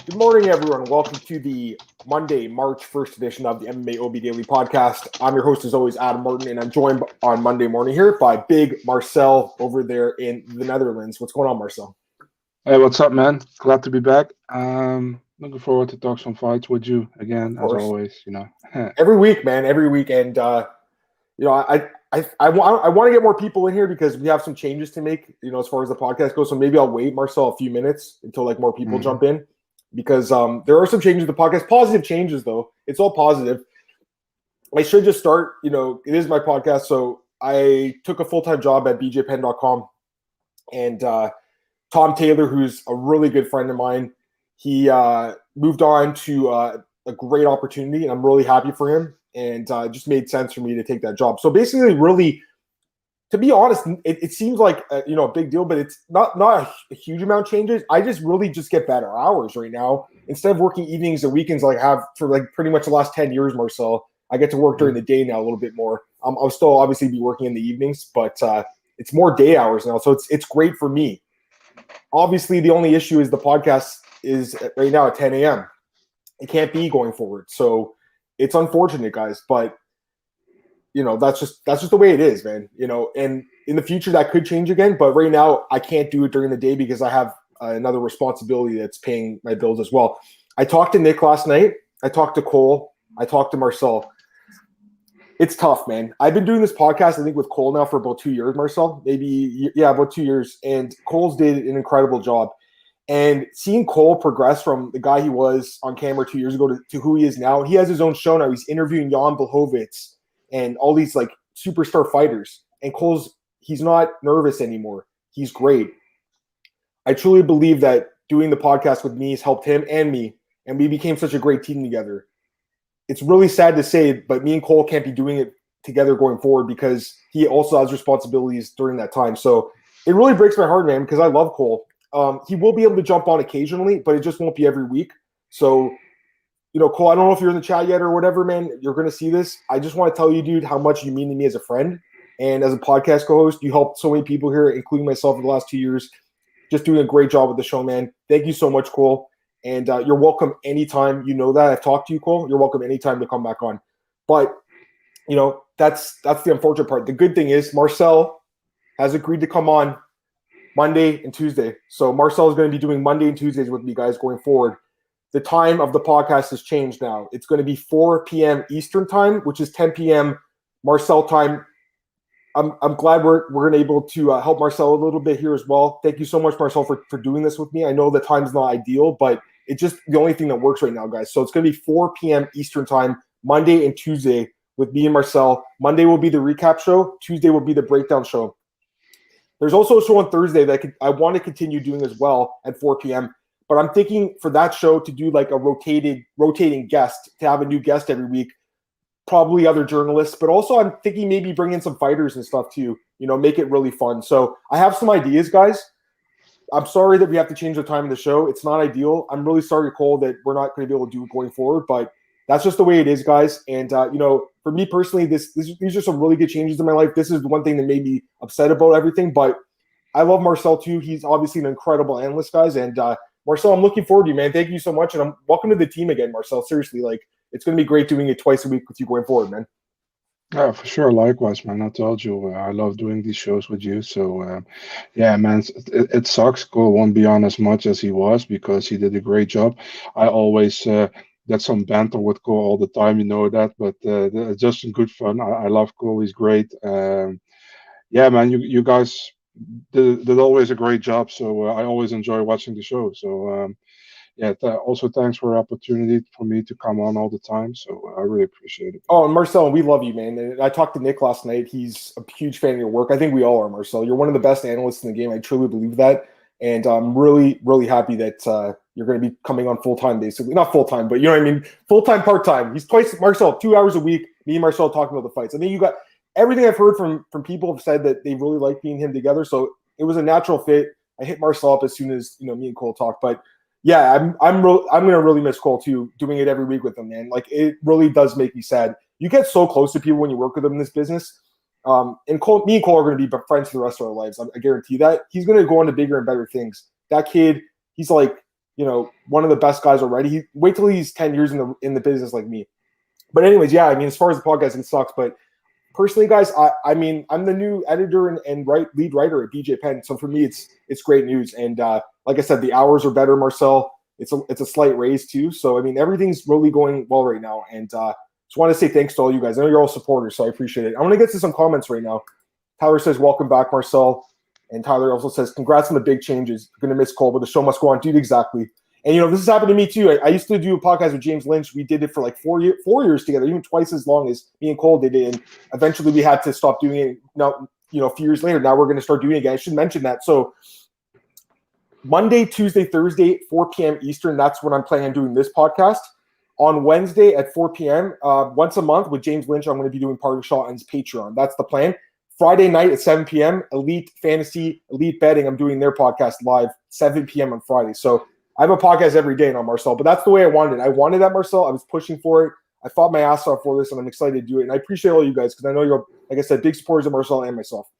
Good morning, everyone. Welcome to the Monday, March 1st edition of the MMAOB Daily Podcast. I'm your host, as always, Adam Martin, and I'm joined on Monday morning here by Big Marcel over there in the Netherlands. What's going on, Marcel? Hey, what's up, man? Glad to be back. Looking forward to talk some fights with you again, as always. Every week, man. Every week, and I want to get more people in here because we have some changes to make. As far as the podcast goes, so maybe I'll wait, Marcel, a few minutes until more people jump in. Because there are some changes to the podcast. Positive changes, though. It's all positive. I should just start. It is my podcast, so I took a full-time job at bjpenn.com. And Tom Taylor, who's a really good friend of mine, he moved on to a great opportunity, and I'm really happy for him. And it just made sense for me to take that job. So basically, really, to be honest, it seems like a big deal, but it's not a huge amount of changes. I just get better hours right now. Instead of working evenings and weekends like I have for pretty much the last 10 years, Marcel, I get to work during the day now a little bit more. I'll still obviously be working in the evenings, but it's more day hours now, so it's great for me. Obviously, the only issue is the podcast is right now at 10 a.m. It can't be going forward, so it's unfortunate, guys, but that's just the way it is, man. And in the future that could change again, but right now I can't do it during the day because I have another responsibility that's paying my bills as well. I talked to Nick last night. I talked to Cole. I talked to Marcel. It's tough, man. I've been doing this podcast, I think, with Cole now for about 2 years, Marcel. About 2 years. And Cole's did an incredible job. And seeing Cole progress from the guy he was on camera 2 years ago to who he is now, he has his own show now. He's interviewing Jan Blachowicz and all these superstar fighters. And he's not nervous anymore. He's great. I truly believe that doing the podcast with me has helped him and me, and we became such a great team together. It's really sad to say, but me and Cole can't be doing it together going forward because he also has responsibilities during that time. So it really breaks my heart, man, because I love Cole. He will be able to jump on occasionally, but it just won't be every week. So Cole, I don't know if you're in the chat yet or whatever, man. You're going to see this. I just want to tell you, dude, how much you mean to me as a friend and as a podcast co-host. You helped so many people here, including myself, in the last 2 years. Just doing a great job with the show, man. Thank you so much, Cole. And you're welcome anytime. You know that. I've talked to you, Cole. You're welcome anytime to come back on. But, that's the unfortunate part. The good thing is Marcel has agreed to come on Monday and Tuesday. So Marcel is going to be doing Monday and Tuesdays with me, guys, going forward. The time of the podcast has changed now. It's going to be 4 p.m. Eastern time, which is 10 p.m. Marcel time. I'm glad we're going to be able to help Marcel a little bit here as well. Thank you so much, Marcel, for doing this with me. I know the time's not ideal, but it's just the only thing that works right now, guys. So it's going to be 4 p.m. Eastern time, Monday and Tuesday with me and Marcel. Monday will be the recap show. Tuesday will be the breakdown show. There's also a show on Thursday that I want to continue doing as well at 4 p.m., but I'm thinking for that show to do a rotating guest, to have a new guest every week, probably other journalists, but also I'm thinking maybe bring in some fighters and stuff too, make it really fun. So I have some ideas, guys. I'm sorry that we have to change the time of the show. It's not ideal. I'm really sorry, Cole, that we're not going to be able to do it going forward, but that's just the way it is, guys. And, for me personally, these are some really good changes in my life. This is the one thing that made me upset about everything, but I love Marcel too. He's obviously an incredible analyst, guys. And, Marcel, I'm looking forward to you, man. Thank you so much. And welcome to the team again, Marcel. Seriously, it's going to be great doing it twice a week with you going forward, man. Yeah, for sure. Likewise, man. I told you I love doing these shows with you. So, yeah, man, it sucks. Cole won't be on as much as he was because he did a great job. I always get some banter with Cole all the time, that, but just some good fun. I love Cole. He's great. Yeah, man, you guys did always a great job. So I always enjoy watching the show. So, yeah, also thanks for the opportunity for me to come on all the time. So I really appreciate it. Oh, and Marcel, we love you, man. And I talked to Nick last night. He's a huge fan of your work. I think we all are, Marcel. You're one of the best analysts in the game. I truly believe that. And I'm really, really happy that you're going to be coming on full-time, basically. Not full-time, but you know what I mean? Full-time, part-time. He's twice, Marcel, 2 hours a week, me and Marcel talking about the fights. I think you got everything I've heard from people have said that they really like being him together. So it was a natural fit. I hit Marcel up as soon as, me and Cole talked. But yeah, I'm gonna really miss Cole too, doing it every week with him, man. It really does make me sad. You get so close to people when you work with them in this business. And me and Cole are going to be friends for the rest of our lives. I guarantee that. He's going to go on to bigger and better things. That kid, he's one of the best guys already. Wait till he's 10 years in the business like me. But anyways, yeah, I mean, as far as the podcast, it sucks. But personally, guys, I'm the new editor and lead writer at BJ Penn. So for me, it's great news. And like I said, the hours are better, Marcel. It's a slight raise too. So I mean, everything's really going well right now. And just want to say thanks to all you guys. I know you're all supporters, so I appreciate it. I want to get to some comments right now. Tyler says, "Welcome back, Marcel." And Tyler also says, "Congrats on the big changes. Going to miss Cole, but the show must go on." Dude, exactly. And this has happened to me too. I used to do a podcast with James Lynch. We did it for like 4 years together, even twice as long as me and Cole did it. And eventually we had to stop doing it. Now, a few years later, now we're going to start doing it again. I should mention that. So Monday, Tuesday, Thursday, 4 p.m. Eastern, that's when I'm planning on doing this podcast. On Wednesday at 4 p.m., once a month with James Lynch, I'm going to be doing Parting Shot on his Patreon. That's the plan. Friday night at 7 p.m., Elite Fantasy, Elite Betting, I'm doing their podcast live, 7 p.m. on Friday. So I have a podcast every day now, Marcel, but that's the way I wanted it. I wanted that, Marcel. I was pushing for it. I fought my ass off for this, and I'm excited to do it. And I appreciate all you guys because I know you're, like I said, big supporters of Marcel and myself.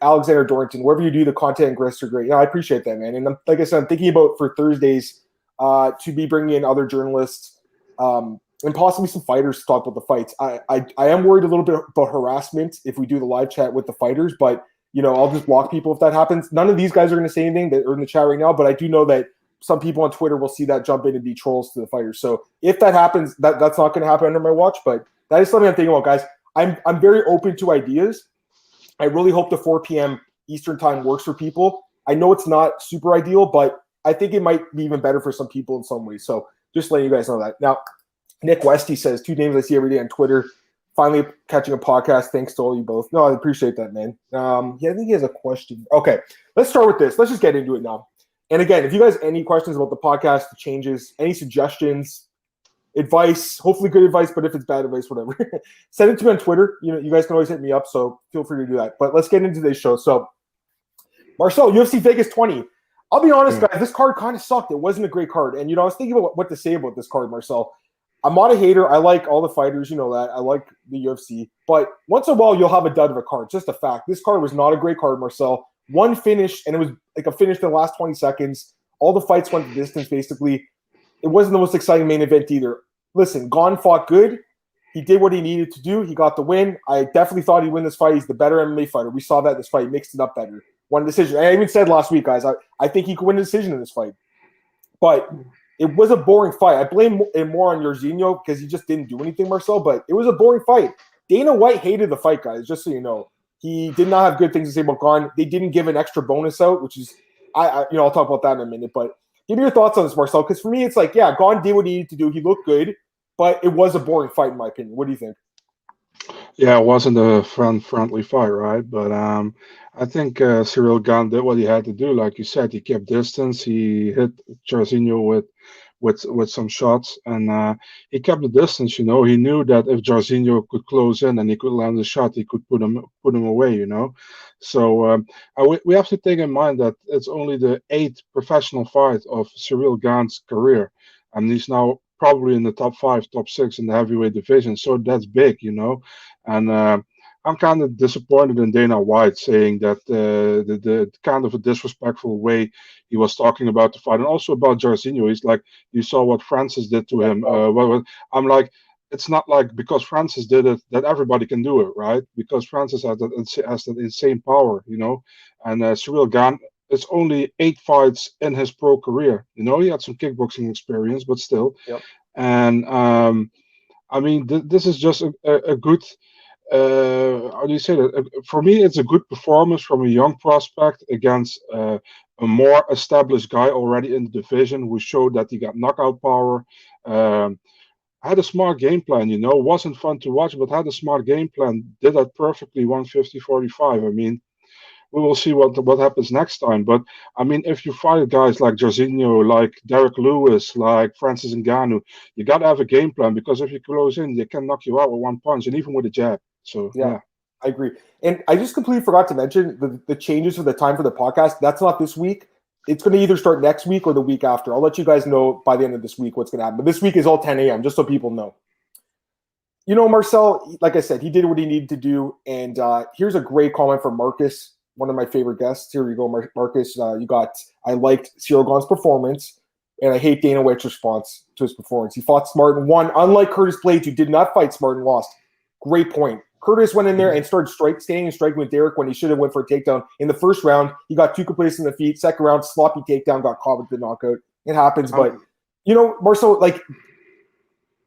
Alexander Dorrington, wherever you do, the content and grits are great. I appreciate that, man. And like I said, I'm thinking about for Thursdays to be bringing in other journalists and possibly some fighters to talk about the fights. I am worried a little bit about harassment if we do the live chat with the fighters, but I'll just block people if that happens. None of these guys are going to say anything that are in the chat right now, but I do know that some people on Twitter will see that jump in and be trolls to the fighters. So if that happens, that's not going to happen under my watch, but that is something I'm thinking about, guys. I'm very open to ideas. I really hope the 4 p.m. Eastern time works for people. I know it's not super ideal, but I think it might be even better for some people in some ways. So just letting you guys know that. Now, Nick Westy says, 2 names I see every day on Twitter. Finally catching a podcast. Thanks to all you both. No, I appreciate that, man. I think he has a question. Okay, let's start with this. Let's just get into it now. And again, if you guys have any questions about the podcast, the changes, any suggestions, advice, hopefully good advice, but if it's bad advice, whatever, send it to me on Twitter. You guys can always hit me up, so feel free to do that. But let's get into today's show. So, Marcel, UFC Vegas 20. I'll be honest, guys, this card kind of sucked. It wasn't a great card. And, I was thinking about what to say about this card, Marcel. I'm not a hater. I like all the fighters. You know that. I like the UFC. But once in a while, you'll have a dud of a card. Just a fact. This card was not a great card, Marcel. One finish, and it was like a finish in the last 20 seconds. All the fights went the distance, basically. It wasn't the most exciting main event either. Listen, Gane fought good. He did what he needed to do. He got the win. I definitely thought he'd win this fight. He's the better MMA fighter. We saw that in this fight. He mixed it up better. One decision. I even said last week, guys, I think he could win a decision in this fight. But it was a boring fight. I blame it more on Jairzinho because he just didn't do anything, Marcel, but it was a boring fight. Dana White hated the fight, guys, just so you know. He did not have good things to say about Gane. They didn't give an extra bonus out, which is, I'll talk about that in a minute, but give me your thoughts on this, Marcel, because for me, it's like, yeah, Gane did what he needed to do. He looked good, but it was a boring fight, in my opinion. What do you think? Yeah, it wasn't a friendly fight, right? But I think Ciryl Gane did what he had to do. Like you said, he kept distance. He hit Jairzinho with some shots, and he kept the distance. He knew that if Jairzinho could close in and he could land a shot, he could put him away. So we have to take in mind that it's only the 8th professional fight of Ciryl Gane's career, and he's now probably in the top 5, top 6 in the heavyweight division. So that's big, and I'm kind of disappointed in Dana White saying that the kind of a disrespectful way he was talking about the fight, and also about Jairzinho. He's like, you saw what Francis did to him. I'm like, it's not like because Francis did it that everybody can do it, right? Because Francis has that insane power, and Ciryl Gane, it's only 8 fights in his pro career. He had some kickboxing experience, but still. Yep. And I mean, this is just a good. How do you say that? For me, it's a good performance from a young prospect against a more established guy already in the division who showed that he got knockout power. Had a smart game plan, wasn't fun to watch, but had a smart game plan. Did that perfectly, 150-45. I mean, we will see what happens next time. But I mean, if you fight guys like Jairzinho, like Derek Lewis, like Francis Ngannou, you got to have a game plan, because if you close in, they can knock you out with one punch and even with a jab. So yeah. I agree. And I just completely forgot to mention the changes for the time for the podcast. That's not this week. It's going to either start next week or the week after. I'll let you guys know by the end of this week what's going to happen. But this week is all 10 a.m., just so people know. Marcel, like I said, he did what he needed to do. And here's a great comment from Marcus. one of my favorite guests. Here you go, Marcus. I liked Ciryl Gane's performance, and I hate Dana White's response to his performance. He fought smart and won, unlike Curtis Blades, who did not fight smart and lost. Great point. Curtis went in there and started standing and striking with Derek when he should have went for a takedown. In the first round, he got 2 complacent in the feet. Second round, sloppy takedown, got caught with the knockout. It happens, but Marcel, like,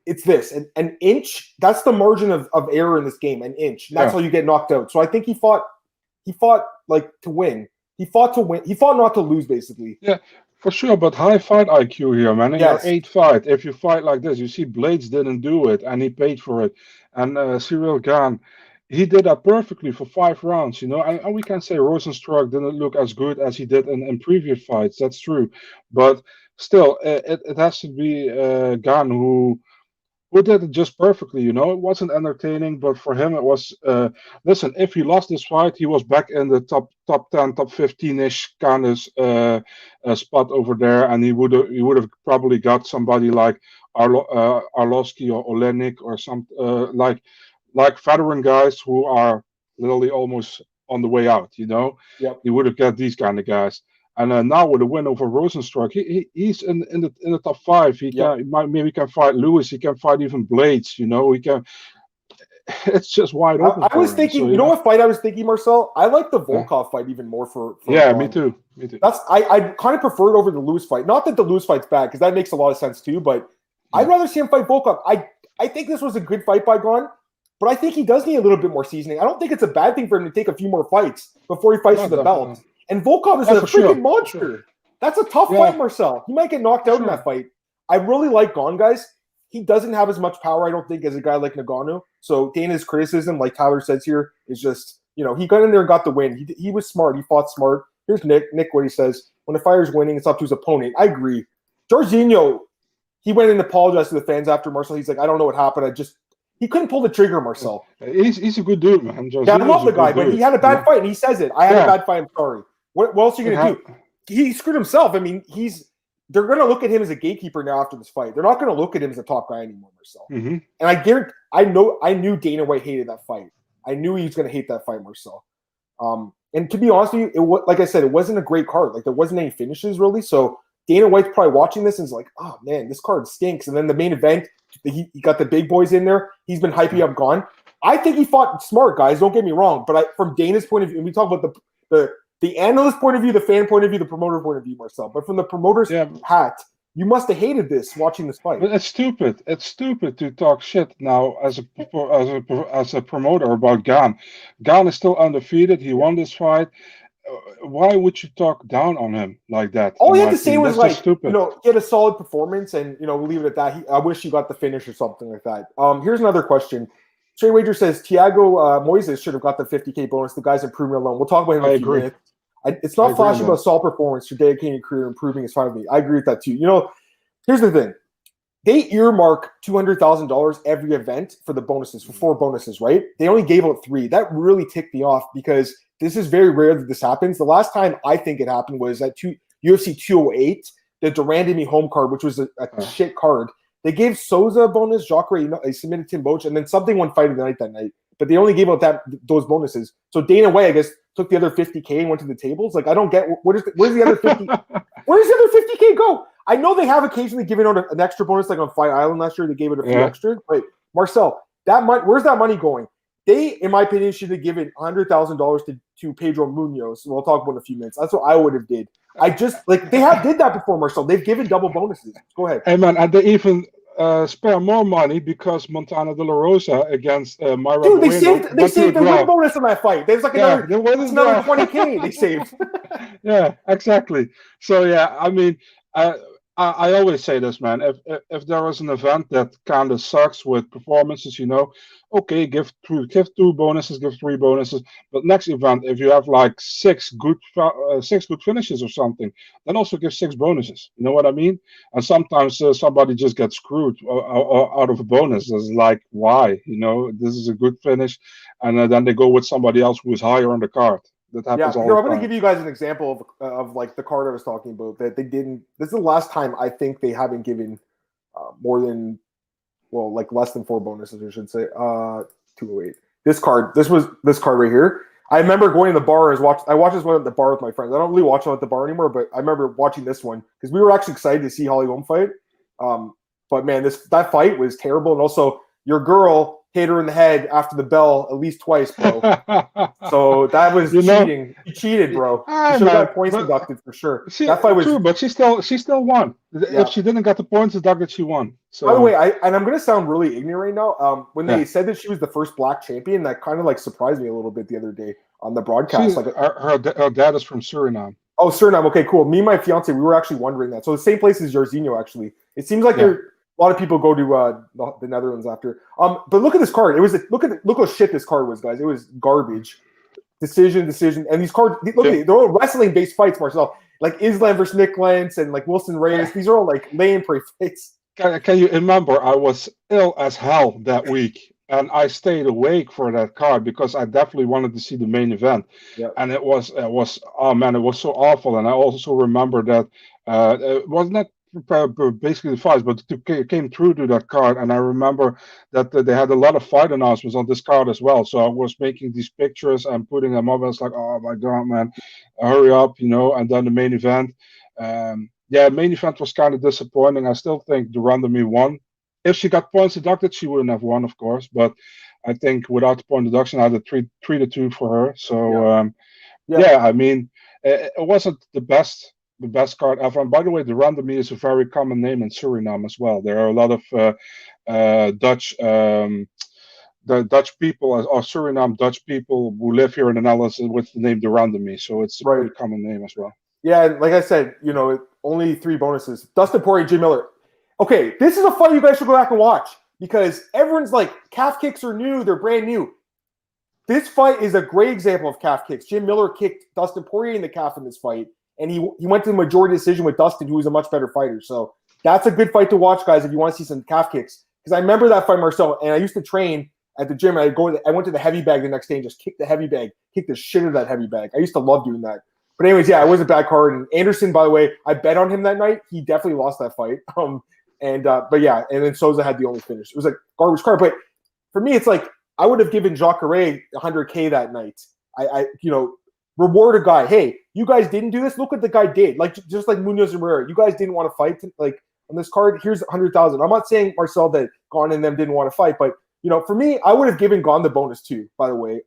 it's this. An inch, that's the margin of error in this game, an inch. That's how you get knocked out. So I think he fought like to win. He fought to win. He fought not to lose, basically. Yeah, for sure. But high fight IQ here, man. In Yes. your 8th fight, if you fight like this, you see Blades didn't do it, and he paid for it. And Ciryl Gane, he did that perfectly for 5 rounds, And we can say Rozenstruik didn't look as good as he did in previous fights. That's true. But still, it has to be Gane who did it just perfectly. It wasn't entertaining, but for him it was. Listen, if he lost this fight, he was back in the top 10, top 15-ish kind of spot over there, and he would have probably got somebody like Arlovsky or Olenek or some like veteran guys who are literally almost on the way out. Yep. He would have got these kind of guys. And now with a win over Rozenstruik, he's in the top 5. He can fight Lewis. He can fight even Blades. He can. It's just wide open. I was thinking. So, what fight I was thinking, Marcel? I like the Volkov fight even more for me too. That's I kind of prefer it over the Lewis fight. Not that the Lewis fight's bad, because that makes a lot of sense too. But I'd rather see him fight Volkov. I think this was a good fight by Gane, but I think he does need a little bit more seasoning. I don't think it's a bad thing for him to take a few more fights before he fights for the belt. And Volkov is a freaking monster. Sure. That's a tough fight, Marcel. He might get knocked out in that fight. I really like Gane, guys. He doesn't have as much power, I don't think, as a guy like Ngannou. So Dana's criticism, like Tyler says here, is just, he got in there and got the win. He was smart. He fought smart. Here's Nick, what he says. When a fighter's winning, it's up to his opponent. I agree. Jairzinho, he went and apologized to the fans after Marcel. He's like, I don't know what happened. He couldn't pull the trigger, Marcel. He's a good dude, man. I love the guy, but he had a bad fight, and he says it. I had a bad fight. I'm sorry. What else are you going to do? He screwed himself. I mean, they're going to look at him as a gatekeeper now after this fight. They're not going to look at him as a top guy anymore, Marcel. Mm-hmm. And I knew Dana White hated that fight. I knew he was going to hate that fight, Marcel. And to be honest with you, like I said, it wasn't a great card. Like, there wasn't any finishes really. So Dana White's probably watching this and is like, oh man, this card stinks. And then the main event, he got the big boys in there. He's been hyping up Gane. I think he fought smart, guys. Don't get me wrong. But from Dana's point of view, and we talk about the analyst point of view, the fan point of view, the promoter point of view, Marcel. But from the promoter's hat, you must have hated this watching this fight. But it's stupid. It's stupid to talk shit now as a promoter about Gane. Gane is still undefeated. He won this fight. Why would you talk down on him like that? All he had to say was like, stupid. He had a solid performance, and we'll leave it at that. I wish he got the finish or something like that. Here's another question. Trey Wager says Thiago Moises should have got the $50K bonus. The guy's improvement alone. We'll talk about him in a few minutes. It's not flashy about solid performance. Your dedicated career improving is fine with me. I agree with that too. Here's the thing. They earmark $200,000 every event for the bonuses, for 4 bonuses, right? They only gave out 3. That really ticked me off because this is very rare that this happens. The last time I think it happened was at UFC 208, the Durandamy home card, which was a shit card. They gave Souza a bonus, Jacare, they submitted Tim Boach, and then something went fight of the night that night. But they only gave out those bonuses. So Dana White, I guess, took the other $50K and went to the tables. Like, I don't get where's the other 50? Where does the other $50K go? I know they have occasionally given out an extra bonus, like on Fight Island last year. They gave it a few extra. Right, Marcel, where's that money going? They, in my opinion, should have given $100,000 to Pedro Munhoz. We'll talk about in a few minutes. That's what I would have did. I just did that before, Marcel. They've given double bonuses. Go ahead. Hey man, and they even spare more money because Montana De La Rosa against Mayra. Dude, they saved the win bonus in that fight. There's like another 20K they saved. Yeah, exactly. So I mean, I always say this, man. If there was an event that kind of sucks with performances, okay, give 2 bonuses, give 3 bonuses. But next event, if you have like 6 good finishes or something, then also give 6 bonuses. You know what I mean? And sometimes somebody just gets screwed out of a bonus. It's like, why? This is a good finish, and then they go with somebody else who is higher on the card. That happens all the time. I'm going to give you guys an example of like the card I was talking about that they didn't. This is the last time I think they haven't given more than, less than 4 bonuses, I should say. 208. This card right here. I remember going to the bar. I watched this one at the bar with my friends. I don't really watch it at the bar anymore, but I remember watching this one because we were actually excited to see Holly Holm fight. But man, that fight was terrible, and also your girl hit her in the head after the bell at least twice, bro. So that was cheating. She cheated, bro. She should have got points deducted for sure. That fight was true, but she still won. Yeah. If she didn't get the points deducted, she won. So by the way, I'm gonna sound really ignorant right now. When they said that she was the first black champion, that kind of like surprised me a little bit the other day on the broadcast. Her dad is from Suriname. Oh, Suriname. Okay, cool. Me and my fiance, we were actually wondering that. So the same place as Jairzinho, actually. It seems like a lot of people go to the Netherlands after. But look at this card. It was look how shit this card was, guys. It was garbage. Decision, and these cards. Look, they're all wrestling-based fights, Marcel. Like Islam versus Nick Lentz and like Wilson Reyes. These are all like lay-and-pray fights. Can you remember? I was ill as hell that week, and I stayed awake for that card because I definitely wanted to see the main event. Yep. And it was oh man, it was so awful. And I also remember that it was not basically the fights, but came through to that card. And I remember that they had a lot of fight announcements on this card as well. So I was making these pictures and putting them up. I was like, oh my god, man, hurry up, And then the main event. Main event was kind of disappointing. I still think the Randami won. If she got points deducted, she wouldn't have won, of course. But I think without the point deduction, I had a 3-2 for her. So I mean, it wasn't the best card ever. And by the way, the Randami is a very common name in Suriname as well. There are a lot of Dutch people or Suriname Dutch people who live here in the Netherlands with the name the Randami. So it's a very common name as well. Yeah, and like I said, only 3 bonuses. Dustin Poirier, Jim Miller. Okay, this is a fight you guys should go back and watch because everyone's like, calf kicks are new, they're brand new. This fight is a great example of calf kicks. Jim Miller kicked Dustin Poirier in the calf in this fight, and he went to the majority decision with Dustin, who is a much better fighter. So that's a good fight to watch, guys, if you want to see some calf kicks. Because I remember that fight, Marcel, and I used to train at the gym. I went to the heavy bag the next day and just kicked the heavy bag, kicked the shit out of that heavy bag. I used to love doing that. But anyways, it was a bad card. And Anderson, by the way, I bet on him that night. He definitely lost that fight. And then Souza had the only finish. It was like garbage card. But for me, it's like I would have given Jacare $100K that night. I reward a guy. Hey, you guys didn't do this. Look what the guy did. Like just like Munoz and Mayra, you guys didn't want to fight. Like on this card, here's 100,000. I'm not saying Marcel that Gane and them didn't want to fight, but for me, I would have given Gane the bonus too. By the way,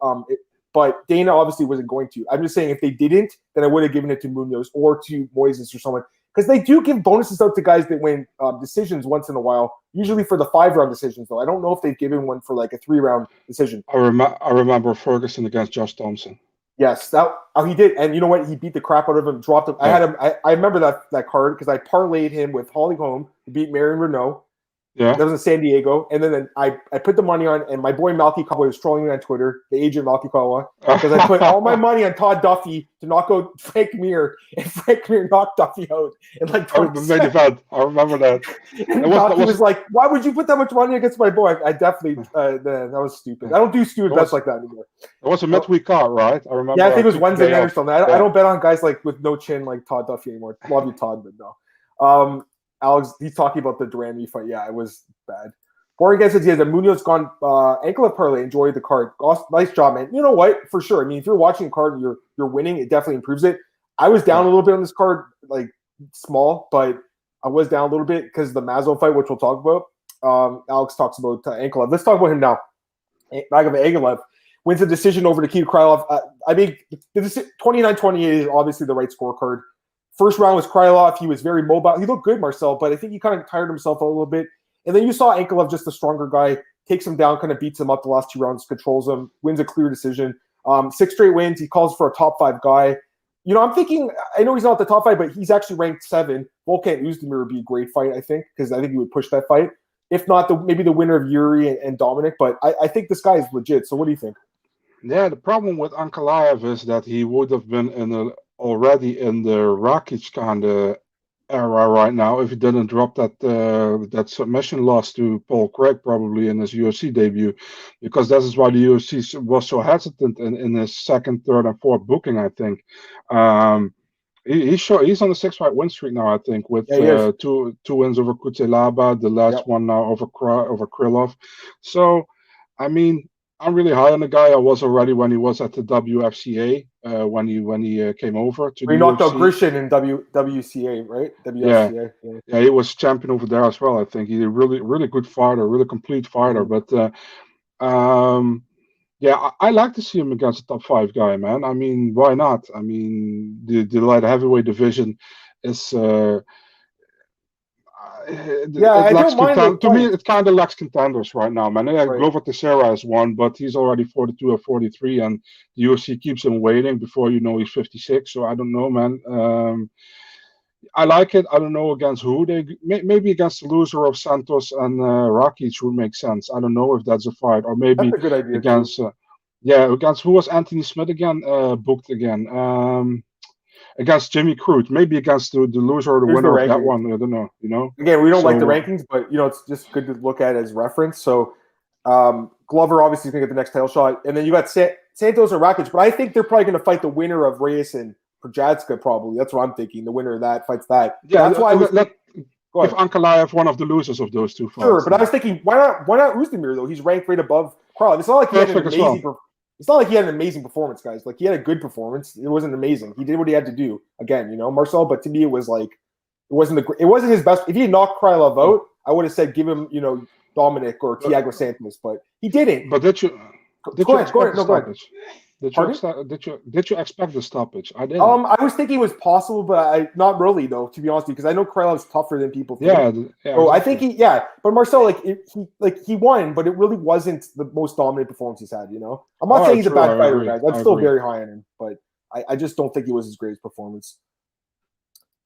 but Dana obviously wasn't going to. I'm just saying if they didn't, then I would have given it to Munoz or to Moises or someone. Because they do give bonuses out to guys that win decisions once in a while, usually for the 5-round decisions, though. I don't know if they've given one for like a 3-round decision. I remember Ferguson against Josh Thompson. Yes, he did. And you know what? He beat the crap out of him, dropped him. Yeah. I remember that card because I parlayed him with Holly Holm, who beat Marion Renault. Yeah. That was in San Diego. And then I put the money on, and my boy Malky Kawa was trolling me on Twitter, the agent Malky Kawa, because I put all my money on Todd Duffy to knock out Frank Mir, and Frank Mir knocked Duffy out in like 20 seconds. I remember that. And Malky was like, why would you put that much money against my boy? I definitely, that was stupid. I don't do stupid bets like that anymore. It was a midweek card, right? I remember. Yeah, I think it was Wednesday night or something. I don't bet on guys like with no chin like Todd Duffy anymore. Love you, Todd, but no. Alex, he's talking about the Durand fight. Yeah, it was bad. Boring guy says he has a Munoz Gane Ankalaev parlay. Enjoyed the card. Nice job, man. You know what? For sure. I mean, if you're watching a card and you're winning, it definitely improves it. I was down a little bit on this card, like small, but I was down a little bit because of the Mazzo fight, which we'll talk about. Alex talks about Ankalaev. Let's talk about him now. Magomed Ankalaev wins the decision over Nikita Krylov. I mean, the 29-28 is obviously the right scorecard. First round was Krylov. He was very mobile. He looked good, Marcel, but I think he kind of tired himself out a little bit. And then you saw Ankalaev, just a stronger guy, takes him down, kind of beats him up the last 2 rounds, controls him, wins a clear decision. 6 straight wins. He calls for a top 5 guy. I'm thinking, I know he's not the top 5, but he's actually ranked 7. Volkan Oezdemir would be a great fight, I think, because I think he would push that fight. If not, maybe the winner of Yuri and Dominic. But I think this guy is legit. So what do you think? Yeah, the problem with Ankalaev is that he would have been already in the Rakic kind of era right now if he didn't drop that submission loss to Paul Craig probably in his UFC debut, because that is why the UFC was so hesitant in his 2nd, 3rd, and 4th booking. I think he's on a 6-fight win streak now. I think with 2 wins over Kutelaba, the last one now over Krylov. So I mean, I'm really high on the guy. I was already when he was at the WFCA, when he came over to the He knocked out UFC. Grisham in WCA, right? WFCA. Yeah, he was champion over there as well. I think he's a really good fighter, really complete fighter. But yeah, I like to see him against a top 5 guy, man. I mean, why not? I mean, the light heavyweight division is. I don't mind. To me, it kind of lacks contenders right now, man. Yeah, Right. Glover Teixeira has won, but he's already 42 or 43, and the UFC keeps him waiting. Before you know, he's 56. So I don't know, man. I like it. I don't know against who maybe against the loser of Santos and Rakic would make sense. I don't know if that's a fight, or maybe That's a good idea against against who was Anthony Smith again booked again. Against Jimmy Crute, maybe against the loser or the winner of that one. I don't know. Again, we don't like the rankings, but it's just good to look at as reference. So Glover obviously is going to get the next title shot, and then you got Santos or Rakic. But I think they're probably going to fight the winner of Reyes and Prochazka. Probably that's what I'm thinking. The winner of that fights that. Yeah, that's why I was. If Ankalaev one of the losers of those two fights. Sure, but I was thinking, why not Oezdemir though? He's ranked right above Karl. It's not like he had an amazing. It's not like he had an amazing performance, guys. Like, he had a good performance. It wasn't amazing. He did what he had to do. Again, Marcel. But to me, it was like it wasn't his best. If he had knocked Krylov out, I would have said give him, Dominic or Thiago Santos. But he didn't. But did you? Go ahead. Did you expect the stoppage? I didn't. I was thinking it was possible, but not really though. To be honest, because I know Krylov's tougher than people think. Yeah. So I think but Marcel, he won, but it really wasn't the most dominant performance he's had. I'm not saying he's a bad fighter, guys. I'm still very high on him, but I just don't think it was his greatest performance.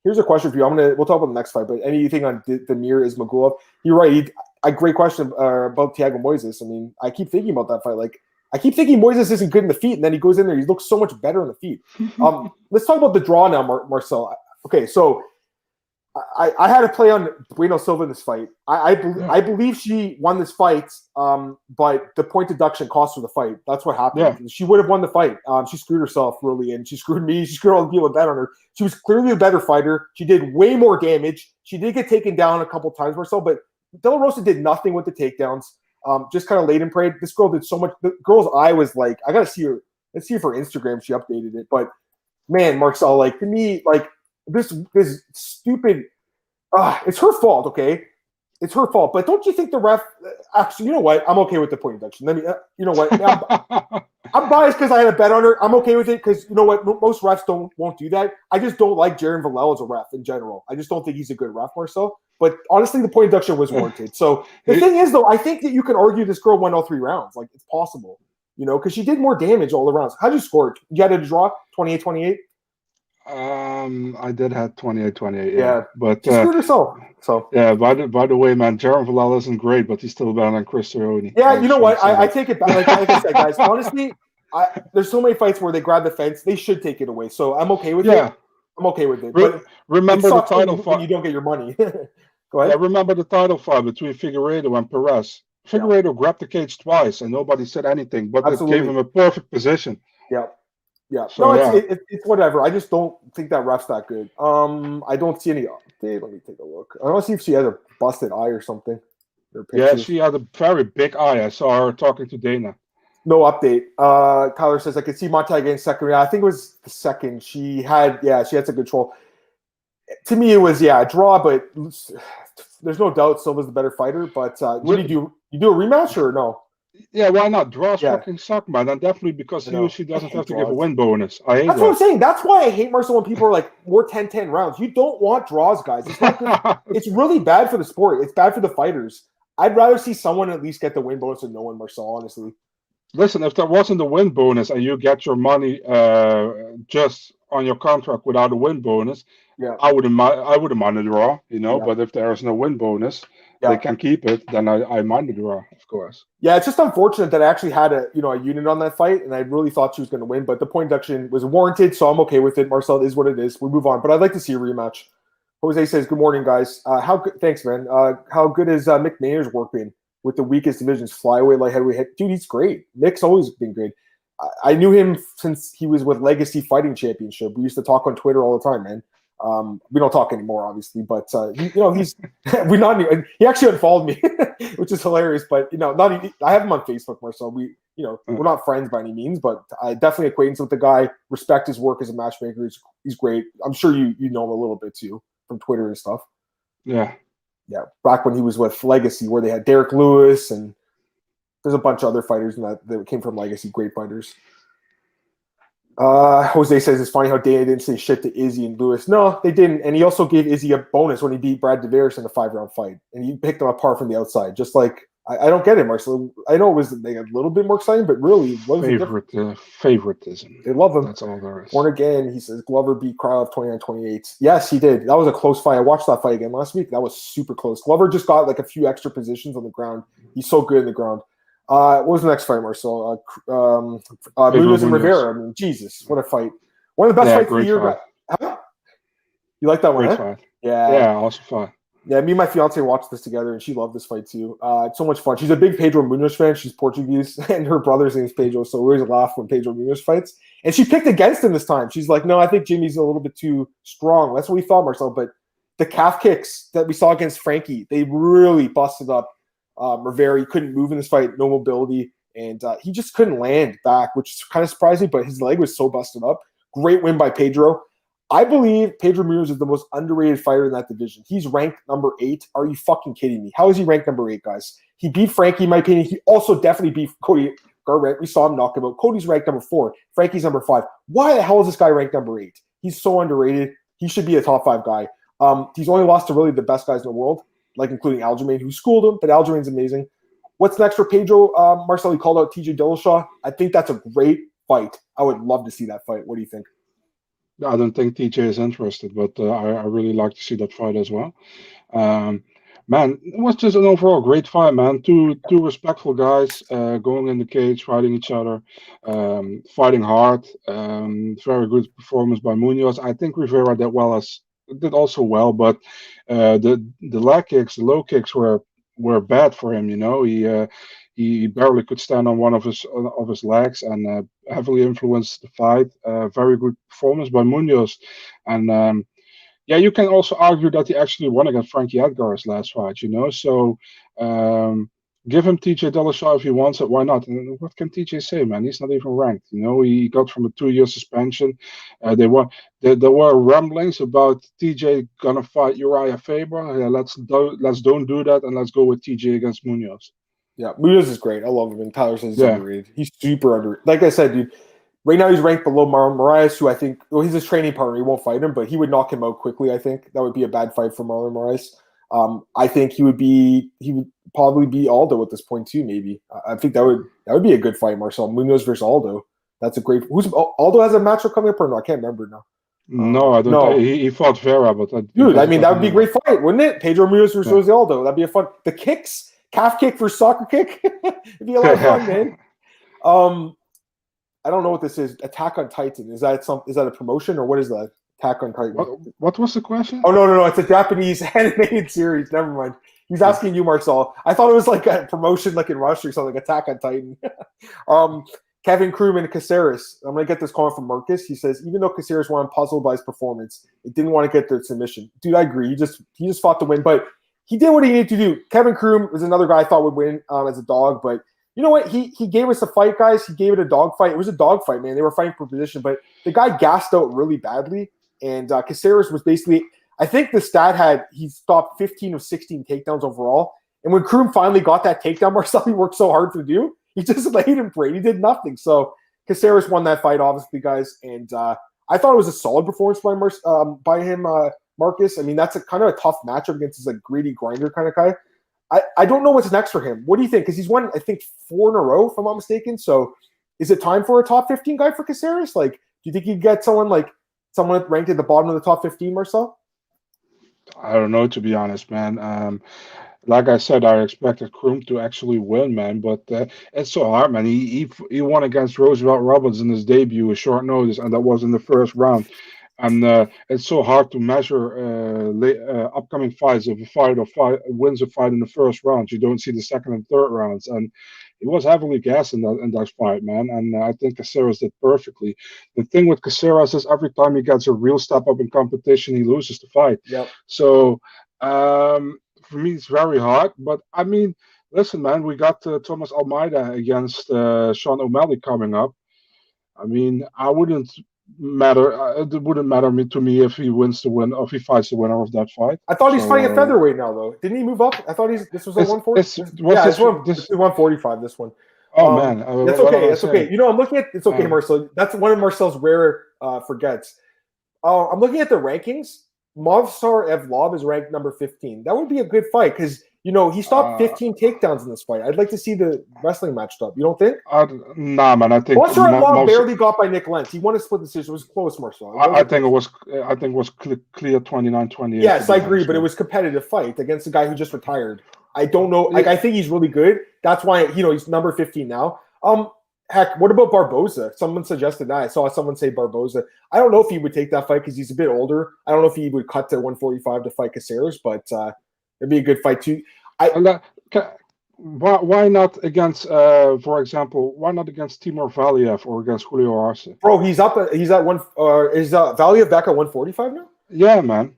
Here's a question for you. We'll talk about the next fight, but anything on Damir Ismagulov? You're right. A great question about Thiago Moises. I mean, I keep thinking about that fight. Like, I keep thinking Moises isn't good in the feet, and then he goes in there. He looks so much better in the feet. Let's talk about the draw now, Marcel. Okay, so I had to play on Bueno Silva in this fight. I believe she won this fight, but the point deduction cost her the fight. That's what happened. Yeah. She would have won the fight. She screwed herself, really, and she screwed me. She screwed all the people that bet on her. She was clearly a better fighter. She did way more damage. She did get taken down a couple times, Marcel, but De La Rosa did nothing with the takedowns. Just kind of laid and prayed. This girl did so much. The girl's eye was like, I gotta see her. Let's see if her Instagram, she updated it. But man, Marcel, like, to me, like, this stupid. It's her fault, okay? It's her fault. But don't you think the ref? Actually, you know what? I'm okay with the point deduction. Let me. You know what? I'm biased because I had a bet on her. I'm okay with it because you know what? Most refs won't do that. I just don't like Jaron Villel as a ref in general. I just don't think he's a good ref, Marcel. But honestly, the point deduction was warranted. So the thing is, though, I think that you can argue this girl won all 3 rounds. Like, it's possible, because she did more damage all the rounds. How'd you score it? You had a draw, 28-28? I did have 28-28. Yeah, but she screwed herself. So yeah. By the way, man, Jaron Villel isn't great, but he's still better than Chris Cerrone. Yeah, you know what? I take it back. Like I said, guys, honestly, there's so many fights where they grab the fence. They should take it away. So I'm okay with it. I'm okay with it. But remember the title fight when you don't get your money. Go ahead. Yeah, remember the title fight between Figueiredo and Perez. Figueiredo grabbed the cage twice, and nobody said anything, but it gave him a perfect position. Yeah. So, it's whatever. I just don't think that ref's that good. I don't see any update. Let me take a look. I don't see if she has a busted eye or something. Yeah, she had a very big eye. I saw her talking to Dana. No update. Tyler says I could see Montague getting second. Yeah, I think it was the second. She had some control. To me, it was a draw, but there's no doubt Silva's the better fighter. But what do you do? You do a rematch or no? Yeah, why not? Draws fucking suck, man. And definitely because UFC doesn't have to give a win bonus. That's what I'm saying. That's why I hate Marcel when people are like, we're 10-10 rounds. You don't want draws, guys. It's not good. It's really bad for the sport. It's bad for the fighters. I'd rather see someone at least get the win bonus than no one, Marcel, honestly. Listen, if there wasn't a win bonus and you get your money just on your contract without a win bonus, I wouldn't mind a draw, But if there is no win bonus, they can keep it. Then I mind the draw, of course. Yeah, it's just unfortunate that I actually had a unit on that fight, and I really thought she was going to win. But the point deduction was warranted, so I'm okay with it. Marcel, it is what it is. We move on, but I'd like to see a rematch. Jose says, "Good morning, guys. How good? Thanks, man. How good is Mick Maynard's work been with the weakest divisions, flyweight, light heavyweight? Dude, he's great. Mick's always been great. I knew him since he was with Legacy Fighting Championship. We used to talk on Twitter all the time, man. We don't talk anymore, obviously, but he's he actually unfollowed me, which is hilarious. But I have him on Facebook, Marcel. we're not friends by any means, but I definitely acquaintance with the guy. Respect his work as a matchmaker. He's great. I'm sure you know him a little bit too from Twitter and stuff. Yeah. Back when he was with Legacy, where they had Derek Lewis and there's a bunch of other fighters that came from Legacy, great fighters. Jose says it's funny how Dana didn't say shit to Izzy and Lewis. No, they didn't. And he also gave Izzy a bonus when he beat Brad Tavares in a 5-round fight. And he picked him apart from the outside. Just like, I don't get it, Marcel. I know it was like a little bit more exciting, but really, what was favoritism. They love him. That's all there is. Born again, he says Glover beat Krylov 29-28. Yes, he did. That was a close fight. I watched that fight again last week. That was super close. Glover just got like a few extra positions on the ground. He's so good in the ground. What was the next fight, Marcel? Munoz and Rivera. I mean, Jesus, what a fight. One of the best fights of the year. Huh? You like that one, great huh? Fight. Yeah, awesome fight. Yeah, me and my fiance watched this together, and she loved this fight too. It's so much fun. She's a big Pedro Munhoz fan. She's Portuguese, and her brother's name is Pedro, so we always laugh when Pedro Munhoz fights. And she picked against him this time. She's like, no, I think Jimmy's a little bit too strong. That's what we thought, Marcel. But the calf kicks that we saw against Frankie, they really busted up Rivera. He couldn't move in this fight, no mobility, and he just couldn't land back, which is kind of surprising, but his leg was so busted up. Great win by Pedro. I believe Pedro Munhoz is the most underrated fighter in that division. He's ranked number 8. Are you fucking kidding me? How is he ranked number 8, guys? He beat Frankie, in my opinion. He also definitely beat Cody Garbrandt. We saw him knock him out. Cody's ranked number 4. Frankie's number 5. Why the hell is this guy ranked number 8? He's so underrated. He should be a top 5 guy. He's only lost to really the best guys in the world, like including Aljamain, who schooled him, but Aljamain's amazing. What's next for Pedro? Marcel, he called out TJ Dillashaw. I think that's a great fight. I would love to see that fight. What do you think? I don't think TJ is interested, but I really like to see that fight as well. Man, it was just an overall great fight, man. Two respectful guys going in the cage, fighting each other, fighting hard. Very good performance by Munoz. I think Rivera did also well, but the leg kicks, the low kicks were bad for him. He barely could stand on one of his legs and heavily influenced the fight. Very good performance by Munoz. And you can also argue that he actually won against Frankie Edgar's last fight, So give him TJ Dillashaw if he wants it. Why not? And what can TJ say, man? He's not even ranked. He got from a 2-year suspension. There were rumblings about TJ gonna fight Uriah Faber. Let's don't do that, and let's go with TJ against Munoz. Yeah, Munoz is great. I love him. And Tyler says he's underrated. He's super underrated. Like I said, dude, right now he's ranked below Marlon Moraes, who I think, he's his training partner. He won't fight him, but he would knock him out quickly, I think. That would be a bad fight for Marlon Moraes. I think he would probably be Aldo at this point too, maybe. I think that would be a good fight, Marcel. Munoz versus Aldo. That's a great – Aldo has a matchup coming up or no? I can't remember now. No, I don't know. He fought Vera, but that would be a great fight, wouldn't it? Pedro Munhoz versus Jose Aldo. That'd be a fun – the kicks – calf kick for soccer kick. It'd be a lot of fun, man. I don't know what this is. Attack on Titan. Is that a promotion or what is that? Attack on Titan. What was the question? Oh no. It's a Japanese animated series. Never mind. He's asking you, Marcel. I thought it was like a promotion, like in Russia or something, like Attack on Titan. Kevin Krumman, Caceres. I'm gonna get this comment from Marcus. He says, even though Caceres won puzzled by his performance, it didn't want to get the submission. Dude, I agree. He just fought to win, but he did what he needed to do. Kevin Kroom was another guy I thought would win as a dog, but you know what? He gave us a fight, guys. He gave it a dog fight. It was a dog fight, man. They were fighting for position, but the guy gassed out really badly, and Caceres was basically – I think the stat had he stopped 15 of 16 takedowns overall, and when Kroom finally got that takedown, Marcel, he worked so hard to do, he just laid him for it. He did nothing. So Caceres won that fight, obviously, guys, and I thought it was a solid performance by him, Marcus. I mean, that's a kind of a tough matchup against this greedy grinder kind of guy. I don't know what's next for him. What do you think? Because he's won, I think, 4 in a row, if I'm not mistaken. So is it time for a top 15 guy for Caceres? Like, do you think he'd get someone ranked at the bottom of the top 15, Marcel? I don't know, to be honest, man. Like I said, I expected Kroom to actually win, man, but it's so hard, man. He won against Roosevelt Roberts in his debut, a short notice, and that was in the first round. And it's so hard to measure upcoming fights. If a fighter wins a fight in the first round, you don't see the second and third rounds. And he was heavily gassed in that fight, man. And I think Caceres did perfectly. The thing with Caceres is every time he gets a real step up in competition, he loses the fight. Yep. So for me, it's very hard. But I mean, Listen, man, we got Thomas Almeida against Sean O'Malley coming up. I mean, it wouldn't matter to me if he wins the win, or if he fights the winner of that fight. I thought he's fighting at featherweight now, though. Didn't he move up? I thought this was a 140. This is 145. This one. Oh man, that's okay. That's okay. You know, I'm looking at it's okay, Marcel. That's one of Marcel's rare forgets. I'm looking at the rankings. Movsar Evlov is ranked number 15. That would be a good fight because you know he stopped 15 takedowns in this fight. I'd like to see the wrestling matched up. You don't think? Nah, man. I think Movsar Evlov barely got by Nick Lentz. He won a split decision. It was close, Marcel. I think it was clear 29-28. Yes, I agree, but it was a competitive fight against a guy who just retired. I don't know. Like, I think he's really good. That's why, you know, he's number 15 now. Heck, what about Barboza? Someone suggested that. I saw someone say Barboza. I don't know if he would take that fight because he's a bit older. I don't know if he would cut to 145 to fight Caceres, but it'd be a good fight too. Why not against, for example, why not against Timur Valiev or against Julio Arce? Bro, he's at one. Is Valiev back at 145 now? Yeah, man.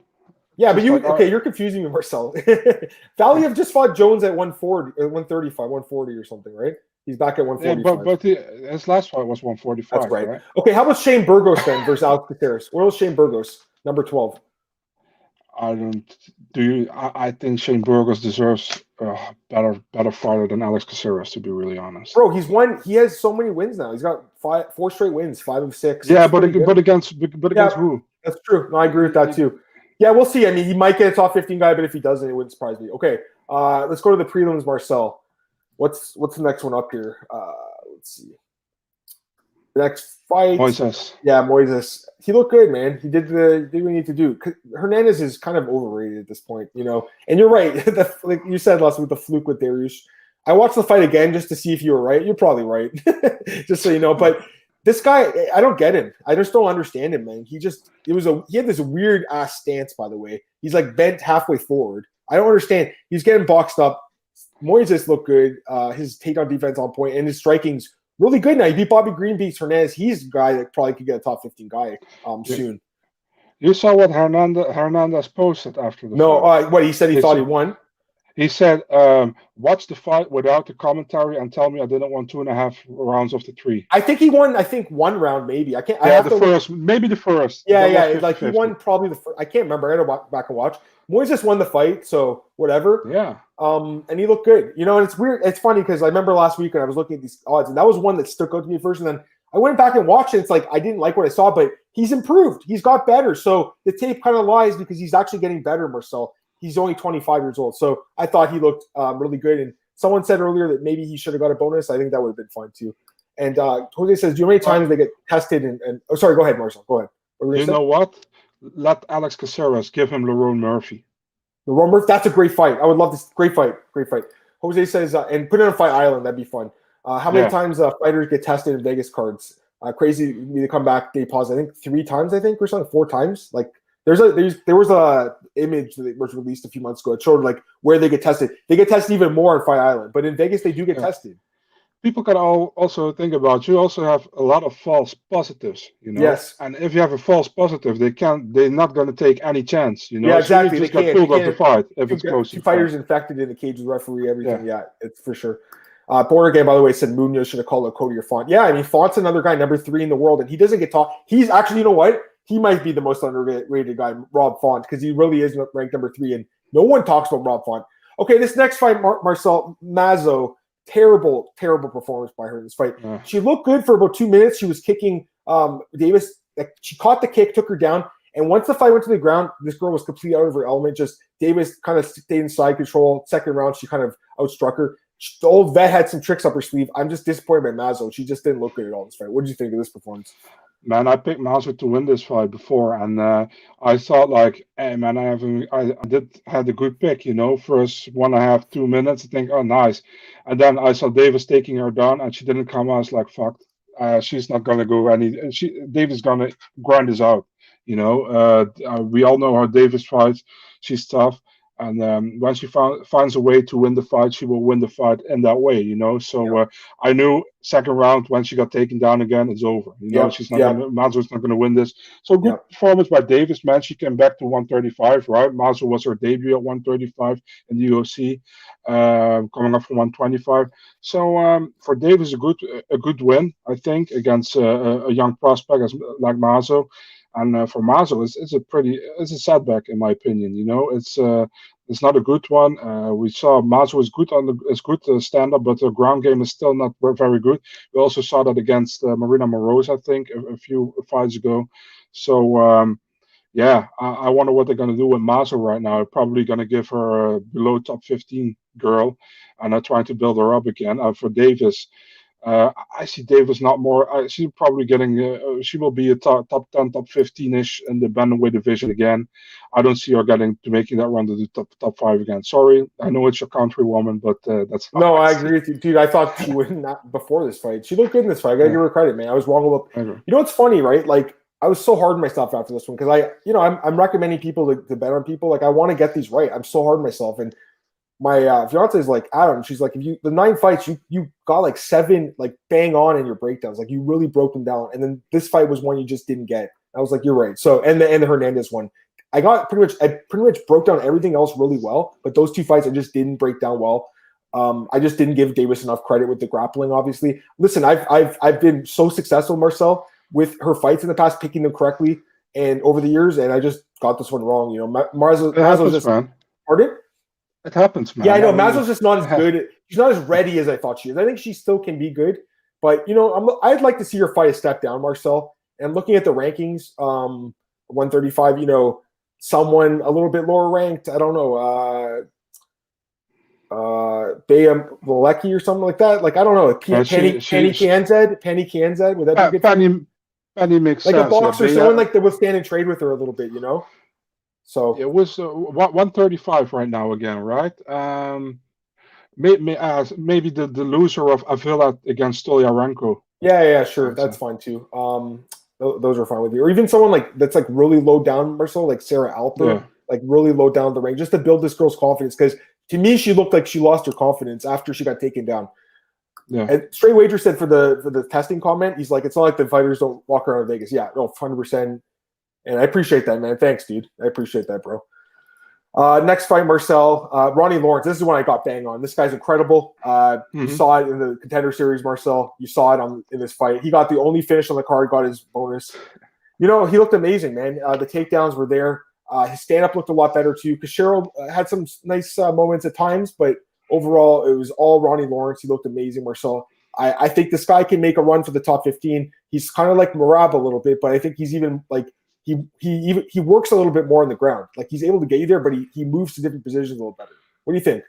Yeah, but you're confusing me, Marcel. Valiev just fought Jones at 140, 135, 140 or something, right? He's back at 145. Yeah, but his last fight was 145. That's right. Okay, how about Shane Burgos then versus Alex Caceres? Where was Shane Burgos, number 12? I think Shane Burgos deserves a better fighter than Alex Caceres, to be really honest. Bro, he's won. He has so many wins now. He's got 4 straight wins, 5 of 6. Yeah, but against who? That's true. No, I agree with that too. Yeah, we'll see. I mean, he might get a top 15 guy, but if he doesn't, it wouldn't surprise me. Okay, let's go to the prelims, Marcel. What's the next one up here? Let's see. The next fight. Moises. Yeah, Moises. He looked good, man. He did what he needed to do. Hernandez is kind of overrated at this point, you know. And you're right. Like you said last week, the fluke with Dariush. I watched the fight again just to see if you were right. You're probably right, just so you know. But this guy, I don't get him. I just don't understand him, man. He had this weird ass stance, by the way. He's like bent halfway forward. I don't understand. He's getting boxed up. Moises looked good. His takedown defense on point, and his striking's really good now. He beat Bobby Green, beats Hernandez. He's a guy that probably could get a top 15 guy soon. You saw what Hernandez posted after the fight? What he said he thought he won? He said, watch the fight without the commentary and tell me I didn't want 2.5 rounds of the 3. I think he won, one round maybe. I can't. Yeah, maybe the first. Yeah. Like he won probably the first. I can't remember. I had to go back and watch. Moises won the fight, so whatever. Yeah. And he looked good. You know, and it's weird. It's funny because I remember last week when I was looking at these odds, and that was one that stuck out to me first. And then I went back and watched it. It's like I didn't like what I saw, but he's improved. He's got better. So the tape kind of lies because he's actually getting better, Marcel. He's only 25 years old. So I thought he looked really good. And someone said earlier that maybe he should have got a bonus. I think that would have been fine too. And Jose says, do you know how many times they get tested? Oh, sorry, go ahead, Marcel. Go ahead. You know what? Let Alex Caceres give him Lerone Murphy. Lerone Murphy, that's a great fight. I would love this. Great fight. Jose says, and put it on Fight Island. That'd be fun. How many times fighters get tested in Vegas cards? Crazy me to come back. They pause. I think 3 times. I think or something. 4 times. Like there was a image that was released a few months ago. It showed like where they get tested. They get tested even more on Fight Island, but in Vegas they do get tested. People can also think about you also have a lot of false positives, you know. Yes. And if you have a false positive, they're not going to take any chance, you know. Yeah, exactly. So you just get pulled off the fight if it's close. 2 fighters infected in the cage with referee, everything. Yeah, it's for sure. Border Game, by the way, said Munoz should have called out Cody or Font. Yeah, I mean Font's another guy, number 3 in the world, and he doesn't get talked. He's actually, you know what? He might be the most underrated guy, Rob Font, because he really is ranked number 3, and no one talks about Rob Font. Okay, this next fight, Marcel Mazzo. Terrible performance by her in this fight. Yeah. She looked good for about 2 minutes. She was kicking Davis. She caught the kick, took her down. And once the fight went to the ground, this girl was completely out of her element. Just Davis kind of stayed in side control. Second round, she kind of outstruck her. The old vet had some tricks up her sleeve. I'm just disappointed by Mazzo. She just didn't look good at all in this fight. What did you think of this performance? Man, I picked Mazzo to win this fight before, and I thought like, hey man, I had a good pick, you know. First 1.5, 2 minutes, I think, oh nice, and then I saw Davis taking her down, and she didn't come. I was like, fuck, she's not gonna go any. Davis gonna grind this out, you know. We all know how Davis fights. She's tough, And when she finds a way to win the fight, she will win the fight in that way, So I knew second round when she got taken down again, it's over. She's not Mazzo's not going to win this. So good performance by Davis, man. She came back to 135, right? Mazzo was her debut at 135 in the UFC, coming up from 125. So for Davis, a good win, I think, against a young prospect like Mazzo. And for Mazzo, it's a setback in my opinion. It's not a good one. We saw Mazzo is good stand up, but the ground game is still not very good. We also saw that against Marina Moroz, I think, a few fights ago. So I wonder what they're going to do with Mazzo right now. They're probably going to give her a below top 15 girl, and they're trying to build her up again. For Davis. I see Davis not more. She's probably getting. She will be a top 10, top 15-ish in the bantamweight division again. I don't see her making that run to the top 5 again. Sorry, I know it's your countrywoman, but that's. No, I agree with you, dude. I thought she would not before this fight. She looked good in this fight. I gotta give her credit, man. I was wrong about. What's funny, right? Like I was so hard on myself after this one because I'm recommending people to bet on people. Like I want to get these right. I'm so hard on myself and. My fiance is like, Adam, she's like, the 9 fights, you got like 7 like bang on in your breakdowns. Like you really broke them down. And then this fight was one you just didn't get. I was like, you're right. So and the Hernandez one. I pretty much broke down everything else really well, but those 2 fights I just didn't break down well. I just didn't give Davis enough credit with the grappling, obviously. Listen, I've been so successful, Marcel, with her fights in the past, picking them correctly and over the years, and I just got this one wrong. Mazzo's just pardon? It happens, man. Yeah, I know. Mazzo's just not as good. She's not as ready as I thought she is. I think she still can be good, but I'd like to see her fight a step down, Marcel. And looking at the rankings, 135. Someone a little bit lower ranked. I don't know, Bea Malecki or something like that. Like I don't know, Penny Kanzad. Would that be good? Penny makes like sense. A boxer, someone like that would stand and trade with her a little bit, So it was 135 right now again, right? Maybe the loser of Avila against Stoliarenko. Yeah, sure, that's fine too. Those are fine with you, or even someone like that's like really low down, Marcel, like Sarah Alper, like really low down the range, just to build this girl's confidence. Because to me, she looked like she lost her confidence after she got taken down. Yeah. And Straight Wager said for the testing comment, he's like, it's not like the fighters don't walk around in Vegas. Yeah, no, 100%. And I appreciate that, man. Thanks, dude. I appreciate that, bro. Next fight, Marcel. Ronnie Lawrence. This is one I got bang on. This guy's incredible. You saw it in the Contender Series, Marcel. You saw it in this fight. He got the only finish on the card, got his bonus. He looked amazing, man. The takedowns were there. His stand-up looked a lot better, too, because Ciryl had some nice moments at times, but overall, it was all Ronnie Lawrence. He looked amazing, Marcel. I think this guy can make a run for the top 15. He's kind of like Merab a little bit, but I think he's even like he works a little bit more on the ground. Like he's able to get you there, but he moves to different positions a little better. What do you think?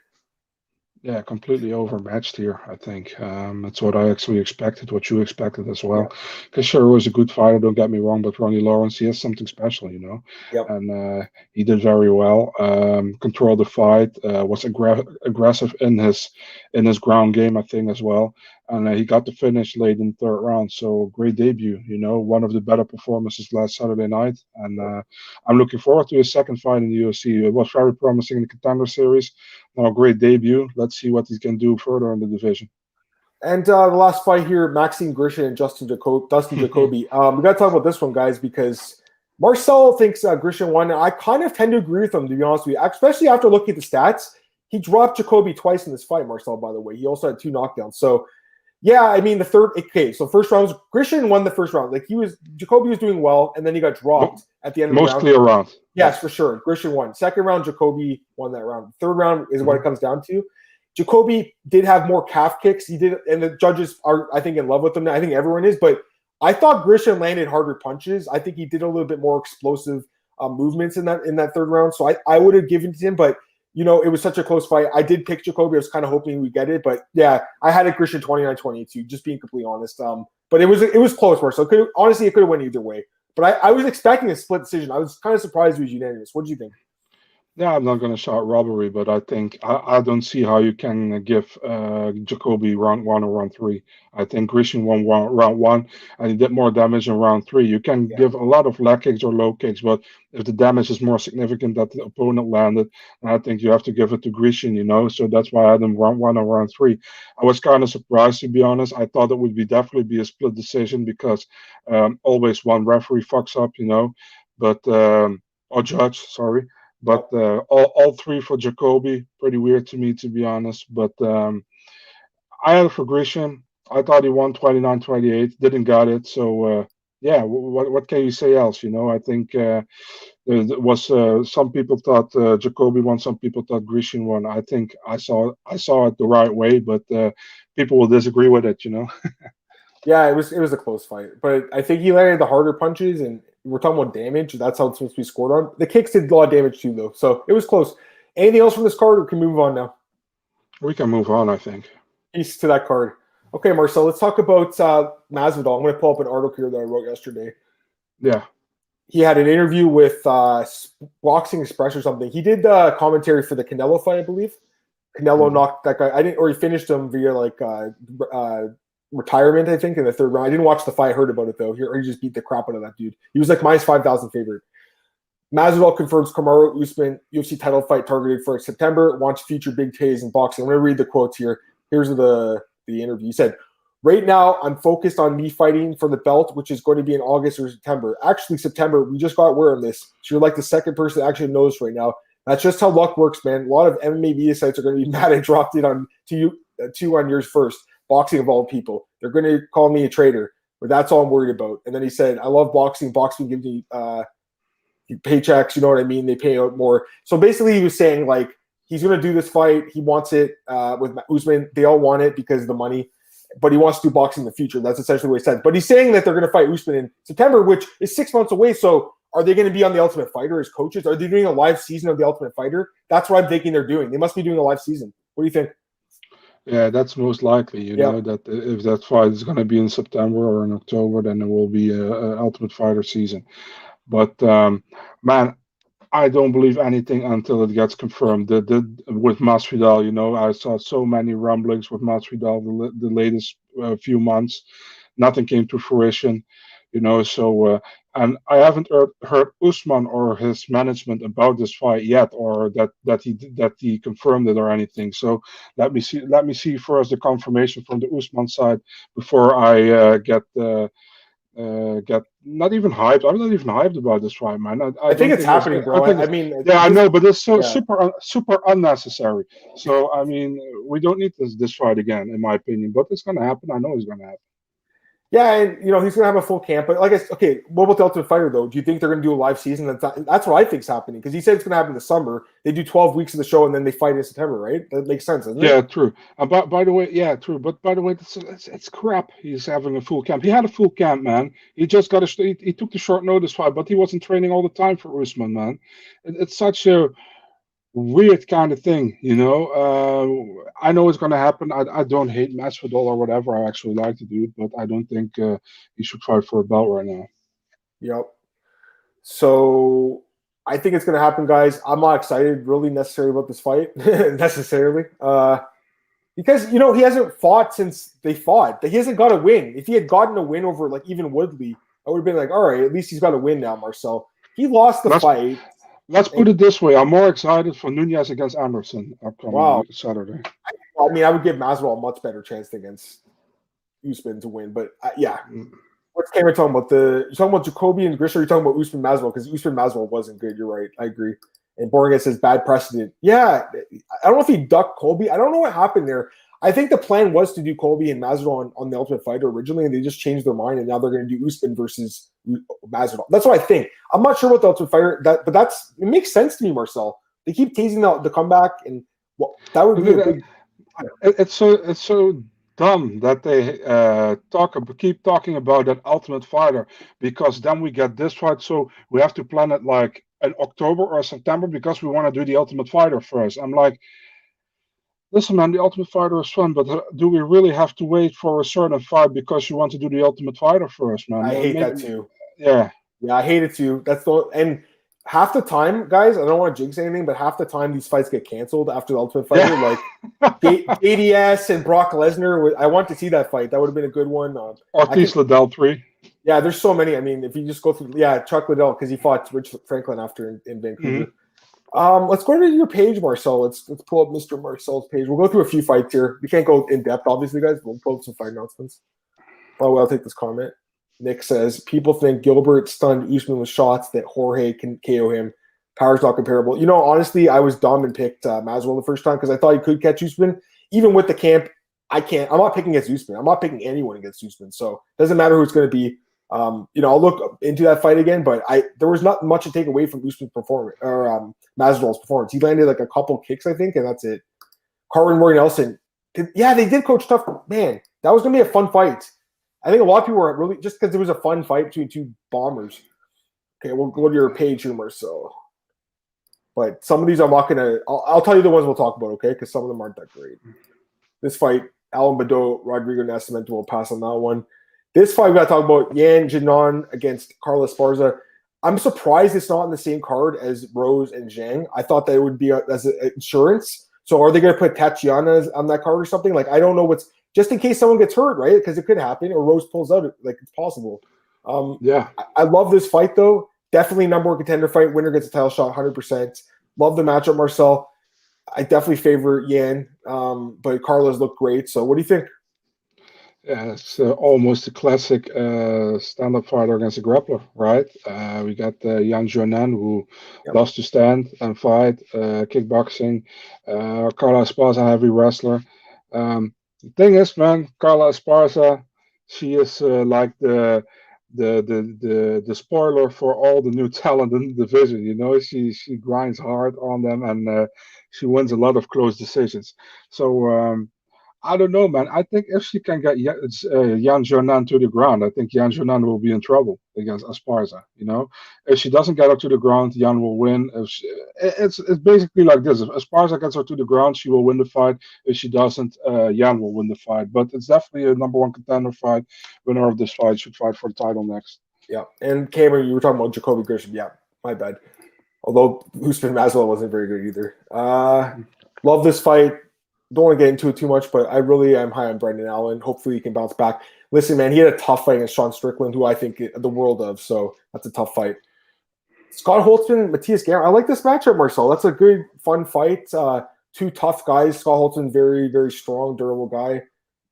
Yeah, completely overmatched here, I think. That's what I actually expected, what you expected as well. Because Ciryl was a good fighter, don't get me wrong, but Ronnie Lawrence, he has something special, Yep. And he did very well. Controlled the fight, was aggressive in his ground game, I think, as well. And he got the finish late in the 3rd round. So great debut, one of the better performances last Saturday night. And I'm looking forward to his second fight in the UFC. It was very promising in the Contender Series. Now, a great debut. Let's see what he can do further in the division. And the last fight here, Maxime Grishin and Dustin Jacoby. We got to talk about this one, guys, because Marcel thinks Grishin won. And I kind of tend to agree with him, to be honest with you, especially after looking at the stats. He dropped Jacoby twice in this fight, Marcel, by the way. He also had 2 knockdowns. So, yeah, I mean, the third. Okay, so first round, Grishin won the first round. Like Jacoby was doing well, and then he got dropped at the end of the round. Most clear round. Yes, for sure. Grishin won. Second round, Jacoby won that round. Third round is what it comes down to. Jacoby did have more calf kicks. He did, and the judges are, I think, in love with him. I think everyone is, but I thought Grishin landed harder punches. I think he did a little bit more explosive movements in that third round. So I would have given it to him, but. It was such a close fight. I did pick Jacoby. I was kind of hoping we'd get it, but yeah, I had a Grishin 29-22, just being completely honest. But it was close for us. So honestly, it could have went either way. But I was expecting a split decision. I was kind of surprised it was unanimous. What did you think? Yeah, I'm not going to shout robbery, but I think I don't see how you can give Jacoby round one or round three. I think Grisham won round one, and he did more damage in round three. You can Yeah. give a lot of leg kicks or low kicks, but if the damage is more significant that the opponent landed, I think you have to give it to Grisham, So that's why I had him round one or round three. I was kind of surprised, to be honest. I thought it would definitely be a split decision because always one referee fucks up, but or judge, sorry. But all three for Jacoby, pretty weird to me, to be honest. But I had it for Grisham. I thought he won 29-28, didn't got it. So, yeah, what can you say else? I think there was some people thought Jacoby won, some people thought Grisham won. I think I saw it the right way, but people will disagree with it, Yeah, it was a close fight, but I think he landed the harder punches, and we're talking about damage. That's how it's supposed to be scored on. The kicks did a lot of damage too, though, so it was close. Anything else from this card, or can we move on now? We can move on, I think. Peace to that card. Okay, Marcel, let's talk about Masvidal. I'm going to pull up an article here that I wrote yesterday. Yeah. He had an interview with Boxing Express or something. He did commentary for the Canelo fight, I believe. Canelo knocked that guy. He finished him via retirement, I think, in the third round. I didn't watch the fight. I heard about it, though. He just beat the crap out of that dude. He was like minus 5,000 favorite. Masvidal confirms Kamaru Usman UFC title fight targeted for September. Wants future big days in boxing. I'm going to read the quotes here. Here's the interview. He said, "Right now, I'm focused on me fighting for the belt, which is going to be in August or September. Actually, September. We just got word on this. So you're like the second person that actually knows right now. That's just how luck works, man. A lot of MMA media sites are going to be mad I dropped it on two on yours first. Boxing of all people. They're going to call me a traitor, but that's all I'm worried about." And then he said, "I love boxing. Boxing gives me paychecks. You know what I mean? They pay out more." So basically, he was saying like he's going to do this fight. He wants it with Usman. They all want it because of the money, but he wants to do boxing in the future. That's essentially what he said. But he's saying that they're going to fight Usman in September, which is 6 months away. So are they going to be on The Ultimate Fighter as coaches? Are they doing a live season of The Ultimate Fighter? That's what I'm thinking they're doing. They must be doing a live season. What do you think? Yeah, that's most likely. You know that if that fight is going to be in September or in October, then there will be a Ultimate Fighter season. But man, I don't believe anything until it gets confirmed. With Masvidal, I saw so many rumblings with Masvidal the latest few months. Nothing came to fruition. So and I haven't heard Usman or his management about this fight yet, or that he confirmed it or anything. So let me see first the confirmation from the Usman side before I get not even hyped. I'm not even hyped about this fight, man. I think it's happening, bro. I know, but it's super unnecessary. So I mean, we don't need this fight again, in my opinion. But it's gonna happen. I know it's gonna happen. Yeah, and he's gonna have a full camp. But what about the Ultimate Fighter though? Do you think they're gonna do a live season? That's what I think is happening because he said it's gonna happen this summer. They do 12 weeks of the show and then they fight in September, right? That makes sense, doesn't it? Yeah, true. By the way, yeah, true. But by the way, it's crap. He's having a full camp. He had a full camp, man. He just got he took the short notice fight, but he wasn't training all the time for Usman, man. It's such a weird kind of thing, I know it's going to happen. I don't hate Masvidal or whatever. I actually like to do it, but I don't think he should fight for a belt right now. Yep. So I think it's going to happen, guys. I'm not excited really necessarily about this fight necessarily because, he hasn't fought since they fought. He hasn't got a win. If he had gotten a win over like even Woodley, I would have been like, all right, at least he's got a win now, Marcel. He lost the fight. Let's put it this way. I'm more excited for Nunes against Anderson upcoming Saturday. I mean, I would give Masvidal a much better chance against Usman to win. But, What's Cameron talking about? You're talking about Jacoby and Grisham, or you're talking about Usman Masvidal? Because Usman Masvidal wasn't good. You're right. I agree. And Borges says bad precedent. Yeah. I don't know if he ducked Colby. I don't know what happened there. I think the plan was to do Colby and Masvidal on the Ultimate Fighter originally, and they just changed their mind, and now they're going to do Usman versus Masvidal. That's what I think. I'm not sure what the Ultimate Fighter, but it makes sense to me, Marcel. They keep teasing the comeback, and that would be a big. It's so dumb that they keep talking about that Ultimate Fighter, because then we get this fight, so we have to plan it like in October or September because we want to do the Ultimate Fighter first. I'm like, listen, man, the Ultimate Fighter is fun, but do we really have to wait for a certain fight because you want to do the Ultimate Fighter first, man? I hate that too. Yeah, I hate it too. And half the time, guys, I don't want to jinx anything, but half the time these fights get canceled after the Ultimate Fighter. Like JDS and Brock Lesnar. I want to see that fight. That would have been a good one. Ortiz Liddell 3. Yeah, there's so many. I mean, if you just go through, Chuck Liddell, because he fought Rich Franklin after in Vancouver. Let's go to your page, Marcel. Let's pull up Mr. Marcel's page. We'll go through a few fights here. We can't go in depth, obviously, guys. We'll pull up some fight announcements. Oh, well, I'll take this comment. Nick says, people think Gilbert stunned Usman with shots that Jorge can KO him. Power's not comparable. Honestly, I was dumb and picked Masvidal the first time because I thought he could catch Usman. Even with the camp, I can't. I'm not picking against Usman. I'm not picking anyone against Usman. So it doesn't matter who it's going to be. I'll look into that fight again, but there was not much to take away from Usman's performance or Masvidal's performance. He landed like a couple kicks, I think, and that's it. Carwin Roy Nelson. They did coach tough. Man, that was going to be a fun fight. I think a lot of people were really just because it was a fun fight between two bombers. Okay, we'll go to your page here, Marcel. But some of these I'm not gonna. I'll tell you the ones we'll talk about, okay? Because some of them aren't that great. This fight, Alan Badeau, Rodrigo Nascimento will pass on that one. This fight we got to talk about Yan Jinan against Carla Esparza. I'm surprised it's not in the same card as Rose and Zhang. I thought that it would be as insurance. So are they going to put Tatiana on that card or something? Like I don't know what's. Just in case someone gets hurt, right? Because it could happen, or Rose pulls out. Like it's possible. I love this fight though. Definitely number one contender fight. Winner gets a title shot, 100%. Love the matchup, Marcel. I definitely favor Yan, but Carla's looked great. So what do you think? Yeah, it's almost a classic stand-up fighter against a grappler, right? We got Yan Jinan, who loves to stand and fight, kickboxing. Carla Esparza, heavy wrestler. The thing is, man, Carla Esparza, she is like the spoiler for all the new talent in the division. She grinds hard on them and she wins a lot of close decisions. So I don't know, man. I think if she can get Yan Jinan to the ground, I think Yan Jinan will be in trouble against Esparza. If she doesn't get her to the ground, Yan will win. It's basically like this: if Esparza gets her to the ground, she will win the fight. If she doesn't, Yan will win the fight. But it's definitely a number one contender fight. Winner of this fight should fight for the title next. Yeah, and Cameron, you were talking about Jacoby Grisham. Yeah, my bad. Although Usman Masvidal wasn't very good either. Love this fight. Don't want to get into it too much, but I really am high on Brendan Allen. Hopefully he can bounce back. Listen, man, he had a tough fight against Sean Strickland, who I think the world of, so that's a tough fight. Scott Holtzman, Matthias Gamrot. I like this matchup, Marcel. That's a good, fun fight. Two tough guys. Scott Holtzman, very, very strong, durable guy.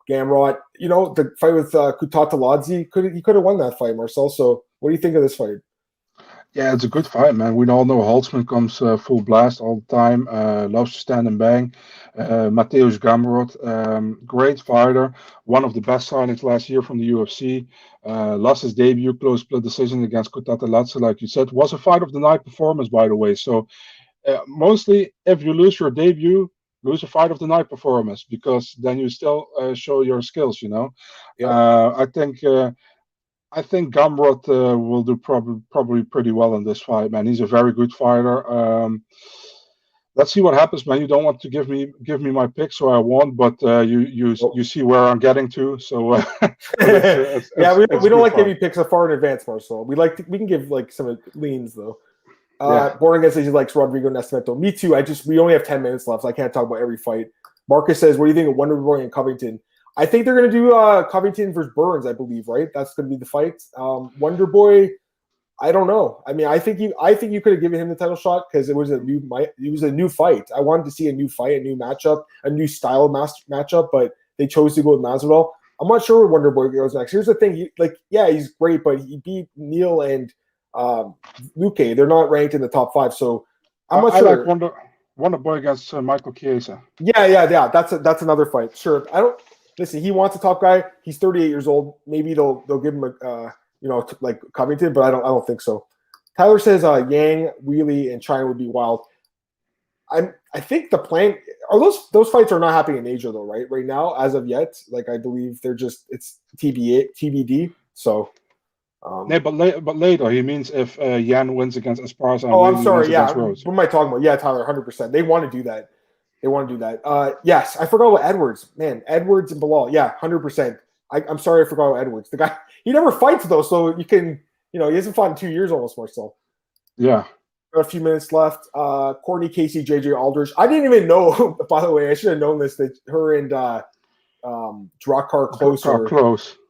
Gamrot, the fight with Kutata Ladzi, he could have won that fight, Marcel. So what do you think of this fight? Yeah, it's a good fight, man. We all know Holtzman comes full blast all the time. Loves to stand and bang. Matthias Gamrot, great fighter. One of the best signings last year from the UFC. Lost his debut, close split decision against Kutata Ladzi, like you said. Was a fight of the night performance, by the way. So mostly, if you lose your debut, lose a fight of the night performance, because then you still show your skills, Yeah. I think Gamrot will do probably pretty well in this fight, man. He's a very good fighter. Let's see what happens, man. You don't want to give me my pick, so I won't. But you see where I'm getting to. So we don't like giving picks so far in advance, Marcel. We can give like some leans though. Born says he likes Rodrigo Nascimento. Me too. We only have 10 minutes left, so I can't talk about every fight. Marcus says, what do you think of Wonder Boy and Covington? I think they're going to do Covington versus Burns, I believe, right? That's going to be the fight. Wonder Boy, I don't know. I mean, I think you could have given him the title shot because it was a new fight. I wanted to see a new fight, a new matchup, a new style matchup, but they chose to go with Masvidal. I'm not sure where Wonder Boy goes next. Here's the thing: he's great, but he beat Neal and Luque. They're not ranked in the top 5, so I'm not sure. I like Wonder Boy against Michael Chiesa. Yeah. That's another fight. Sure, I don't. Listen, he wants a top guy. He's 38 years old. Maybe they'll give him like Covington, but I don't think so. Tyler says Yang, Wheelie, and China would be wild. I think the plan are those fights are not happening in Asia though, right? Right now, as of yet, like I believe it's TBD. So. But later he means if Yan wins against Esparza. I'm sorry. Yeah, what am I talking about? Yeah, Tyler, 100%. They want to do that. Yes, I forgot about Edwards. Man, Edwards and Bilal. Yeah, 100%. I'm sorry I forgot about Edwards. The guy, he never fights though, so you can, he hasn't fought in 2 years almost, Marcel. Yeah. Got a few minutes left. Courtney Casey, JJ Aldridge. I didn't even know, by the way, I should have known this, that her and Drakkar Close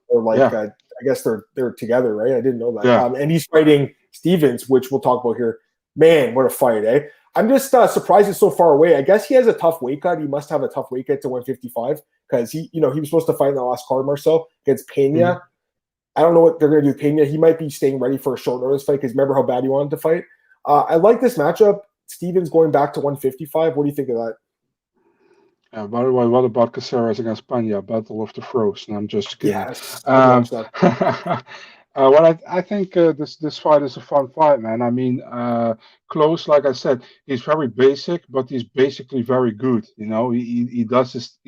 or like I guess they're together, right? I didn't know that. Yeah. And he's fighting Stevens, which we'll talk about here. Man, what a fight, eh? I'm just surprised it's so far away. I guess he has a tough weight cut. He must have a tough weight cut to 155 because he was supposed to fight in the last card, Marcel, against Pena. Mm-hmm. I don't know what they're going to do with Pena. He might be staying ready for a short notice fight because remember how bad he wanted to fight. I like this matchup. Stevens going back to 155. What do you think of that? By the way, what about Caceres against Pena? Battle of the Frozen. I'm just kidding. Yes. I think this fight is a fun fight, man. I mean, Close, like I said, he's very basic, but he's basically very good. He does his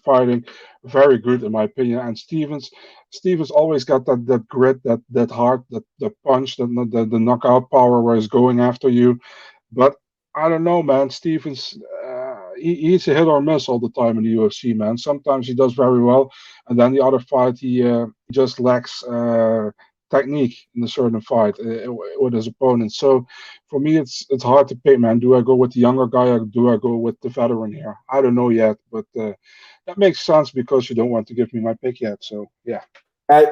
fighting very good, in my opinion. And Stevens always got that grit, that heart, that punch, the knockout power where he's going after you. But I don't know, man. Stevens, he's a hit or miss all the time in the UFC, man. Sometimes he does very well, and then the other fight he just lacks technique in a certain fight with his opponent. So for me, it's hard to pick, man. Do I go with the younger guy or do I go with the veteran here? I don't know yet, but that makes sense because you don't want to give me my pick yet. So yeah.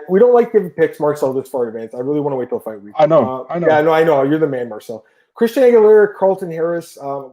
We don't like giving picks, Marcel, this far in advance. I really want to wait till fight week. I know. Yeah, I know. You're the man, Marcel. Christian Aguilera, Carlton Harris. I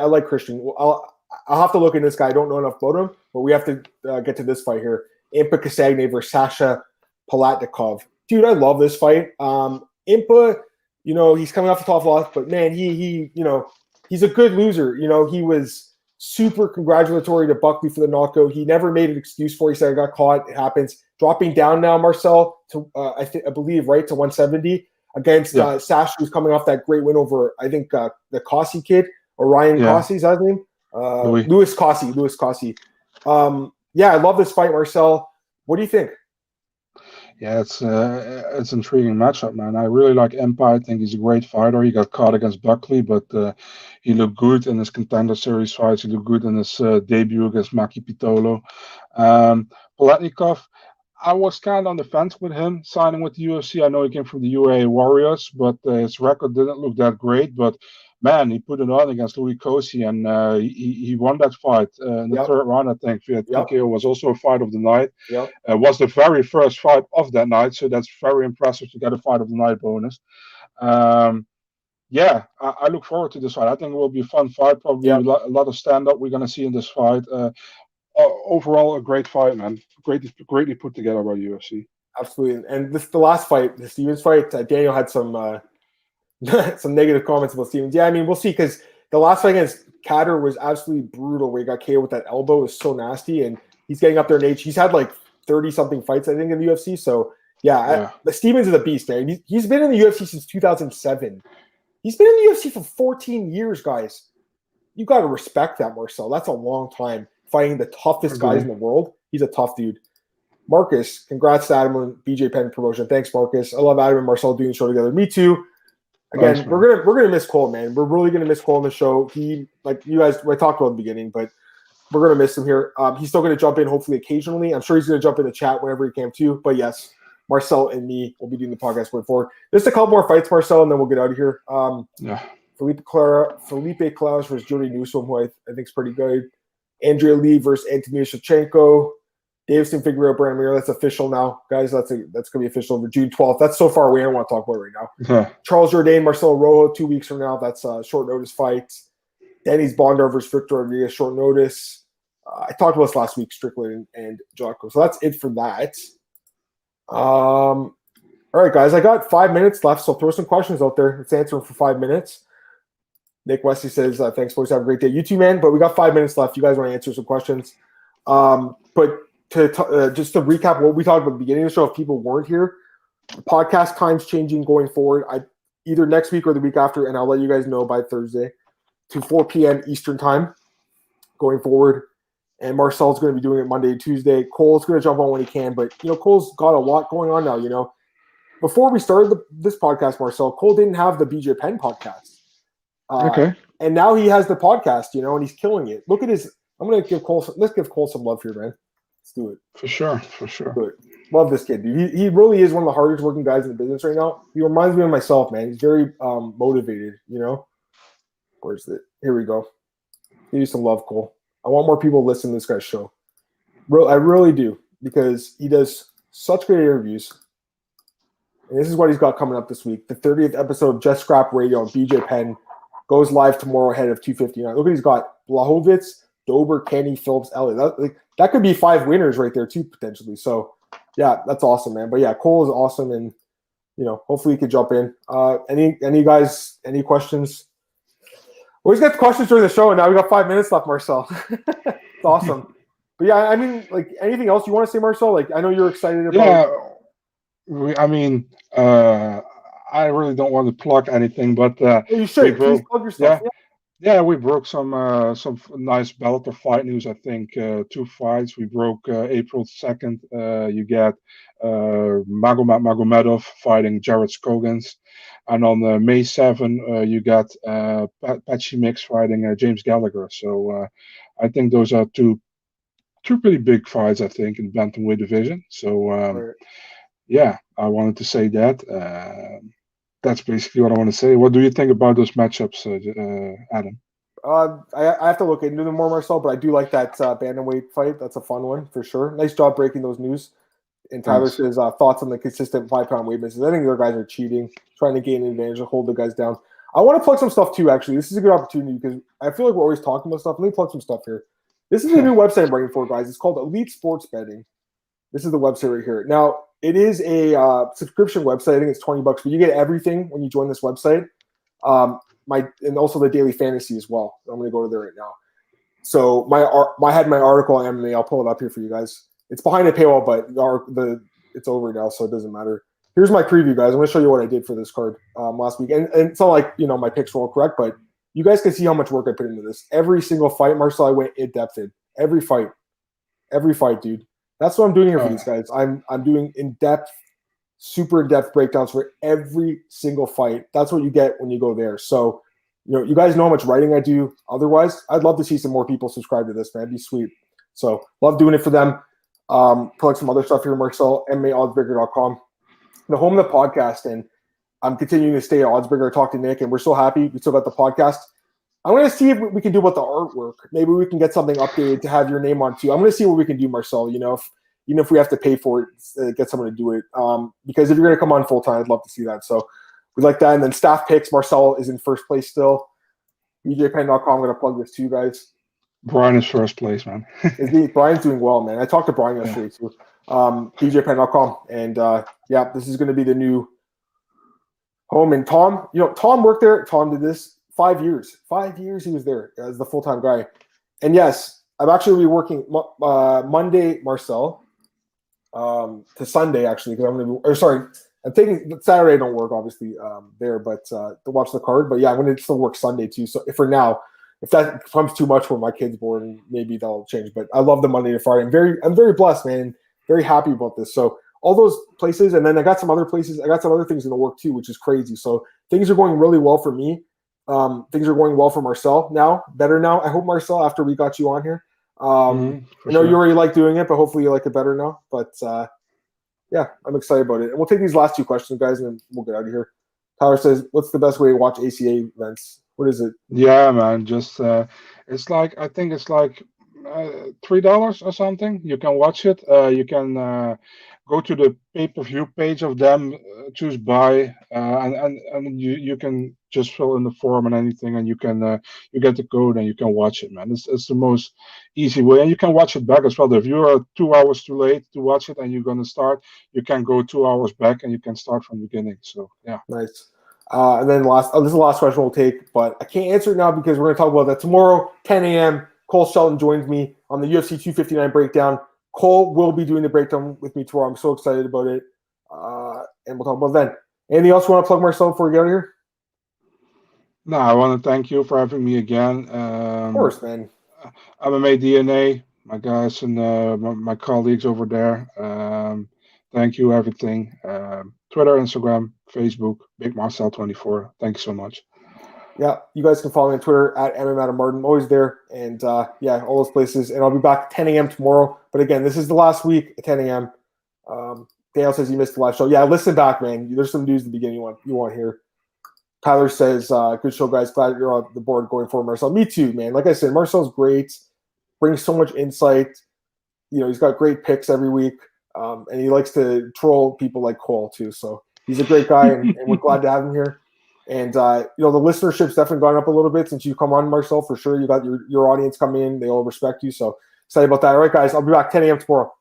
like Christian. I'll have to look into this guy. I don't know enough about him, but we have to get to this fight here. Impa Kasagne versus Sasha Palatnikov. Dude, I love this fight. Impa, he's coming off the top loss, but man, he's a good loser. He was super congratulatory to Buckley for the knockout. He never made an excuse for it. He said, I got caught. It happens. Dropping down now, Marcel, to I believe, right, to 170 against Sasha, who's coming off that great win over, I think, the Cossey kid, or Ryan Cossey, is that his name? Louis Cossey. I love this fight, Marcel. What do you think? Yeah, it's an intriguing matchup, man. I really like Impa. I think he's a great fighter. He got caught against Buckley, but he looked good in his Contender Series fights. He looked good in his debut against Maki Pitolo. Palatnikov, I was kind of on the fence with him signing with the UFC. I know he came from the UAE Warriors, but his record didn't look that great. But man, he put it on against Louis Cossey, and he won that fight in the third round, I think. TKO was also a fight of the night. Was the very first fight of that night, so that's very impressive to get a fight of the night bonus. I look forward to this fight. I think it will be a fun fight, probably a lot of stand-up we're going to see in this fight. Overall, a great fight, man. Greatly put together by UFC. Absolutely. And the last fight, the Stevens fight, Daniel had some some negative comments about Stevens. Yeah, I mean, we'll see, because the last fight against Katter was absolutely brutal, where he got KO with that elbow. It was so nasty, and he's getting up there in age. He's had like 30-something fights, I think, in the UFC. So, the Stevens is a beast, man. He's been in the UFC since 2007. He's been in the UFC for 14 years, guys. You got to respect that, Marcel. That's a long time fighting the toughest guys in the world. He's a tough dude. Marcus, congrats to Adam and BJ Penn promotion. Thanks, Marcus. I love Adam and Marcel doing the show together. Me too. Again, thanks, we're gonna miss Cole, man. We're really gonna miss Cole on the show. He, like you guys, I talked about at the beginning, but we're gonna miss him here. He's still gonna jump in, hopefully occasionally. I'm sure he's gonna jump in the chat whenever he can too. But yes, Marcel and me will be doing the podcast going forward. Just a couple more fights, Marcel, and then we'll get out of here. Felipe Claus versus Jody Newsom, who I think is pretty good. Andrea Lee versus Antonina Shevchenko. Davison Figueroa, Brandon Mir. That's official now, guys. That's going to be official for June 12th. That's so far away. I don't want to talk about it right now. Charles Jourdain, Marcelo Rojo, 2 weeks from now. That's a short notice fight. Denny's Bondar versus Victor Rodriguez, short notice. I talked about this last week, Strickland and Jocko. So that's it for that. All right, guys. I got 5 minutes left, so throw some questions out there. Let's answer them for 5 minutes. Nick Wesley says, thanks, boys. Have a great day. You too, man. But we got 5 minutes left. You guys want to answer some questions. But just to recap what we talked about at the beginning of the show, if people weren't here, podcast time's changing going forward. Either next week or the week after, and I'll let you guys know by Thursday, to 4 p.m. Eastern time going forward. And Marcel's going to be doing it Monday and Tuesday. Cole's going to jump on when he can, but Cole's got a lot going on now. Before we started this podcast, Marcel, Cole didn't have the BJ Penn podcast. And now he has the podcast, and he's killing it. Look at his. I'm going to give Cole. Let's give Cole some love here, man. Let's do it. For sure. Do it. Love this kid, dude. He really is one of the hardest working guys in the business right now. He reminds me of myself, man. He's very motivated, you know? Where's it? Here we go. Give you some love, Cole. I want more people to listen to this guy's show. I really do, because he does such great interviews. And this is what he's got coming up this week. The 30th episode of Just Scrap Radio on BJ Penn goes live tomorrow ahead of 259. Look what he's got. Blachowicz, Dober, Kenny, Phillips, Elliott. That could be 5 winners right there too, potentially. So, yeah, that's awesome, man. But, yeah, Cole is awesome, and, you know, hopefully he could jump in. Any guys, any questions? We always get questions during the show, and now we got 5 minutes left, Marcel. It's awesome. But, yeah, I mean, like, anything else you want to say, Marcel? Like, I know you're excited about I really don't want to plug anything, but you should. Please plug yourself. Yeah, we broke some nice Bellator fight news. I think 2 fights. We broke April 2nd. You get Magomedov fighting Jared Skogans, and on May 7, you got Patchy Mix fighting James Gallagher. So I think those are two pretty big fights, I think, in bantamweight division. So yeah, I wanted to say that. That's basically what I want to say. What do you think about those matchups, Adam? I have to look into them more, Marcel, but I do like that bantamweight fight. That's a fun one for sure. Nice job breaking those news. And Tyler says thoughts on the consistent 5-pound weight misses. I think their guys are cheating, trying to gain an advantage and hold the guys down. I want to plug some stuff too, actually. This is a good opportunity because I feel like we're always talking about stuff. Let me plug some stuff here. This is a new website I'm writing for, guys. It's called Elite Sports Betting. This is the website right here. Now, it is a subscription website. I think it's $20, but you get everything when you join this website. And also the daily fantasy as well. I'm going to go to there right now. So I had my article on MMA. I'll pull it up here for you guys. It's behind a paywall, but it's over now, so it doesn't matter. Here's my preview, guys. I'm going to show you what I did for this card last week. And it's not like, you know, my picks were all correct, but you guys can see how much work I put into this. Every single fight, Marcel, I went in-depth in. Every fight, dude. That's what I'm doing here for these guys. I'm doing in-depth, super in-depth breakdowns for every single fight. That's what you get when you go there. So, you know, you guys know how much writing I do. Otherwise, I'd love to see some more people subscribe to this, man. It'd be sweet. So, love doing it for them. Plug some other stuff here, Marcel, MMAOBdaily.com, the home of the podcast. And I'm continuing to stay at Oddsbreaker. I talked to Nick, and we're so happy we still got the podcast. I'm going to see if we can do about the artwork. Maybe we can get something updated to have your name on too. I'm going to see what we can do, Marcel. You know, even if we have to pay for it, get someone to do it. Because if you're going to come on full time, I'd love to see that. So we like that. And then staff picks, Marcel is in first place still. BJPenn.com. I'm going to plug this to you guys. Brian is first place, man. Brian's doing well, man. I talked to Brian yesterday too. BJPenn.com. And yeah, this is going to be the new home. And Tom, you know, Tom worked there. Tom did this 5 years. 5 years he was there as the full-time guy. And yes, I'm actually working Monday, Marcel, to Sunday actually, because I'm going to be. Or sorry, I'm taking Saturday. I don't work obviously there, but to watch the card. But yeah, I'm going to still work Sunday too. So for now, if that becomes too much for my kids' board, maybe that'll change. But I love the Monday to Friday. I'm very blessed, man. Very happy about this. So all those places, and then I got some other places. I got some other things in the work too, which is crazy. So things are going really well for me. Things are going well for Marcel now, better now. I hope, Marcel, after we got you on here. I know you already like doing it, but hopefully you like it better now. But yeah, I'm excited about it. And we'll take these last 2 questions, guys, and then we'll get out of here. Tyler says, what's the best way to watch ACA events? What is it? Yeah, man. Just it's like, I think it's like $3 or something. You can watch it. You can go to the pay-per-view page of them, choose buy, and you can just fill in the form and anything, and you can you get the code and you can watch it, man. It's the most easy way, and you can watch it back as well. If you are 2 hours too late to watch it and you're gonna start, you can go 2 hours back and you can start from the beginning. So yeah, nice. And then this is the last question we'll take, but I can't answer it now because we're going to talk about that tomorrow, 10 a.m. Cole Shelton joins me on the UFC 259 breakdown. Cole will be doing the breakdown with me tomorrow. I'm so excited about it. And we'll talk about then. Anything else you want to plug, Marcel, before we get out of here? No, I want to thank you for having me again. Of course, man. MMA DNA, my guys and my colleagues over there. Thank you, everything. Twitter, Instagram, Facebook, Big Marcel24. Thank you so much. Yeah, you guys can follow me on Twitter at MMAdamMartin. Always there. And yeah, all those places. And I'll be back at 10 a.m. tomorrow. But again, this is the last week at 10 a.m. Daniel says he missed the last show. Yeah, listen back, man. There's some news at the beginning you want to hear. Tyler says, good show, guys. Glad you're on the board going forward, Marcel. Me too, man. Like I said, Marcel's great. Brings so much insight. He's got great picks every week. And he likes to troll people like Cole, too. So he's a great guy, and we're glad to have him here. And, the listenership's definitely gone up a little bit since you come on, Marcel, for sure. You got your audience coming in. They all respect you. So excited about that. All right, guys. I'll be back 10 a.m. tomorrow.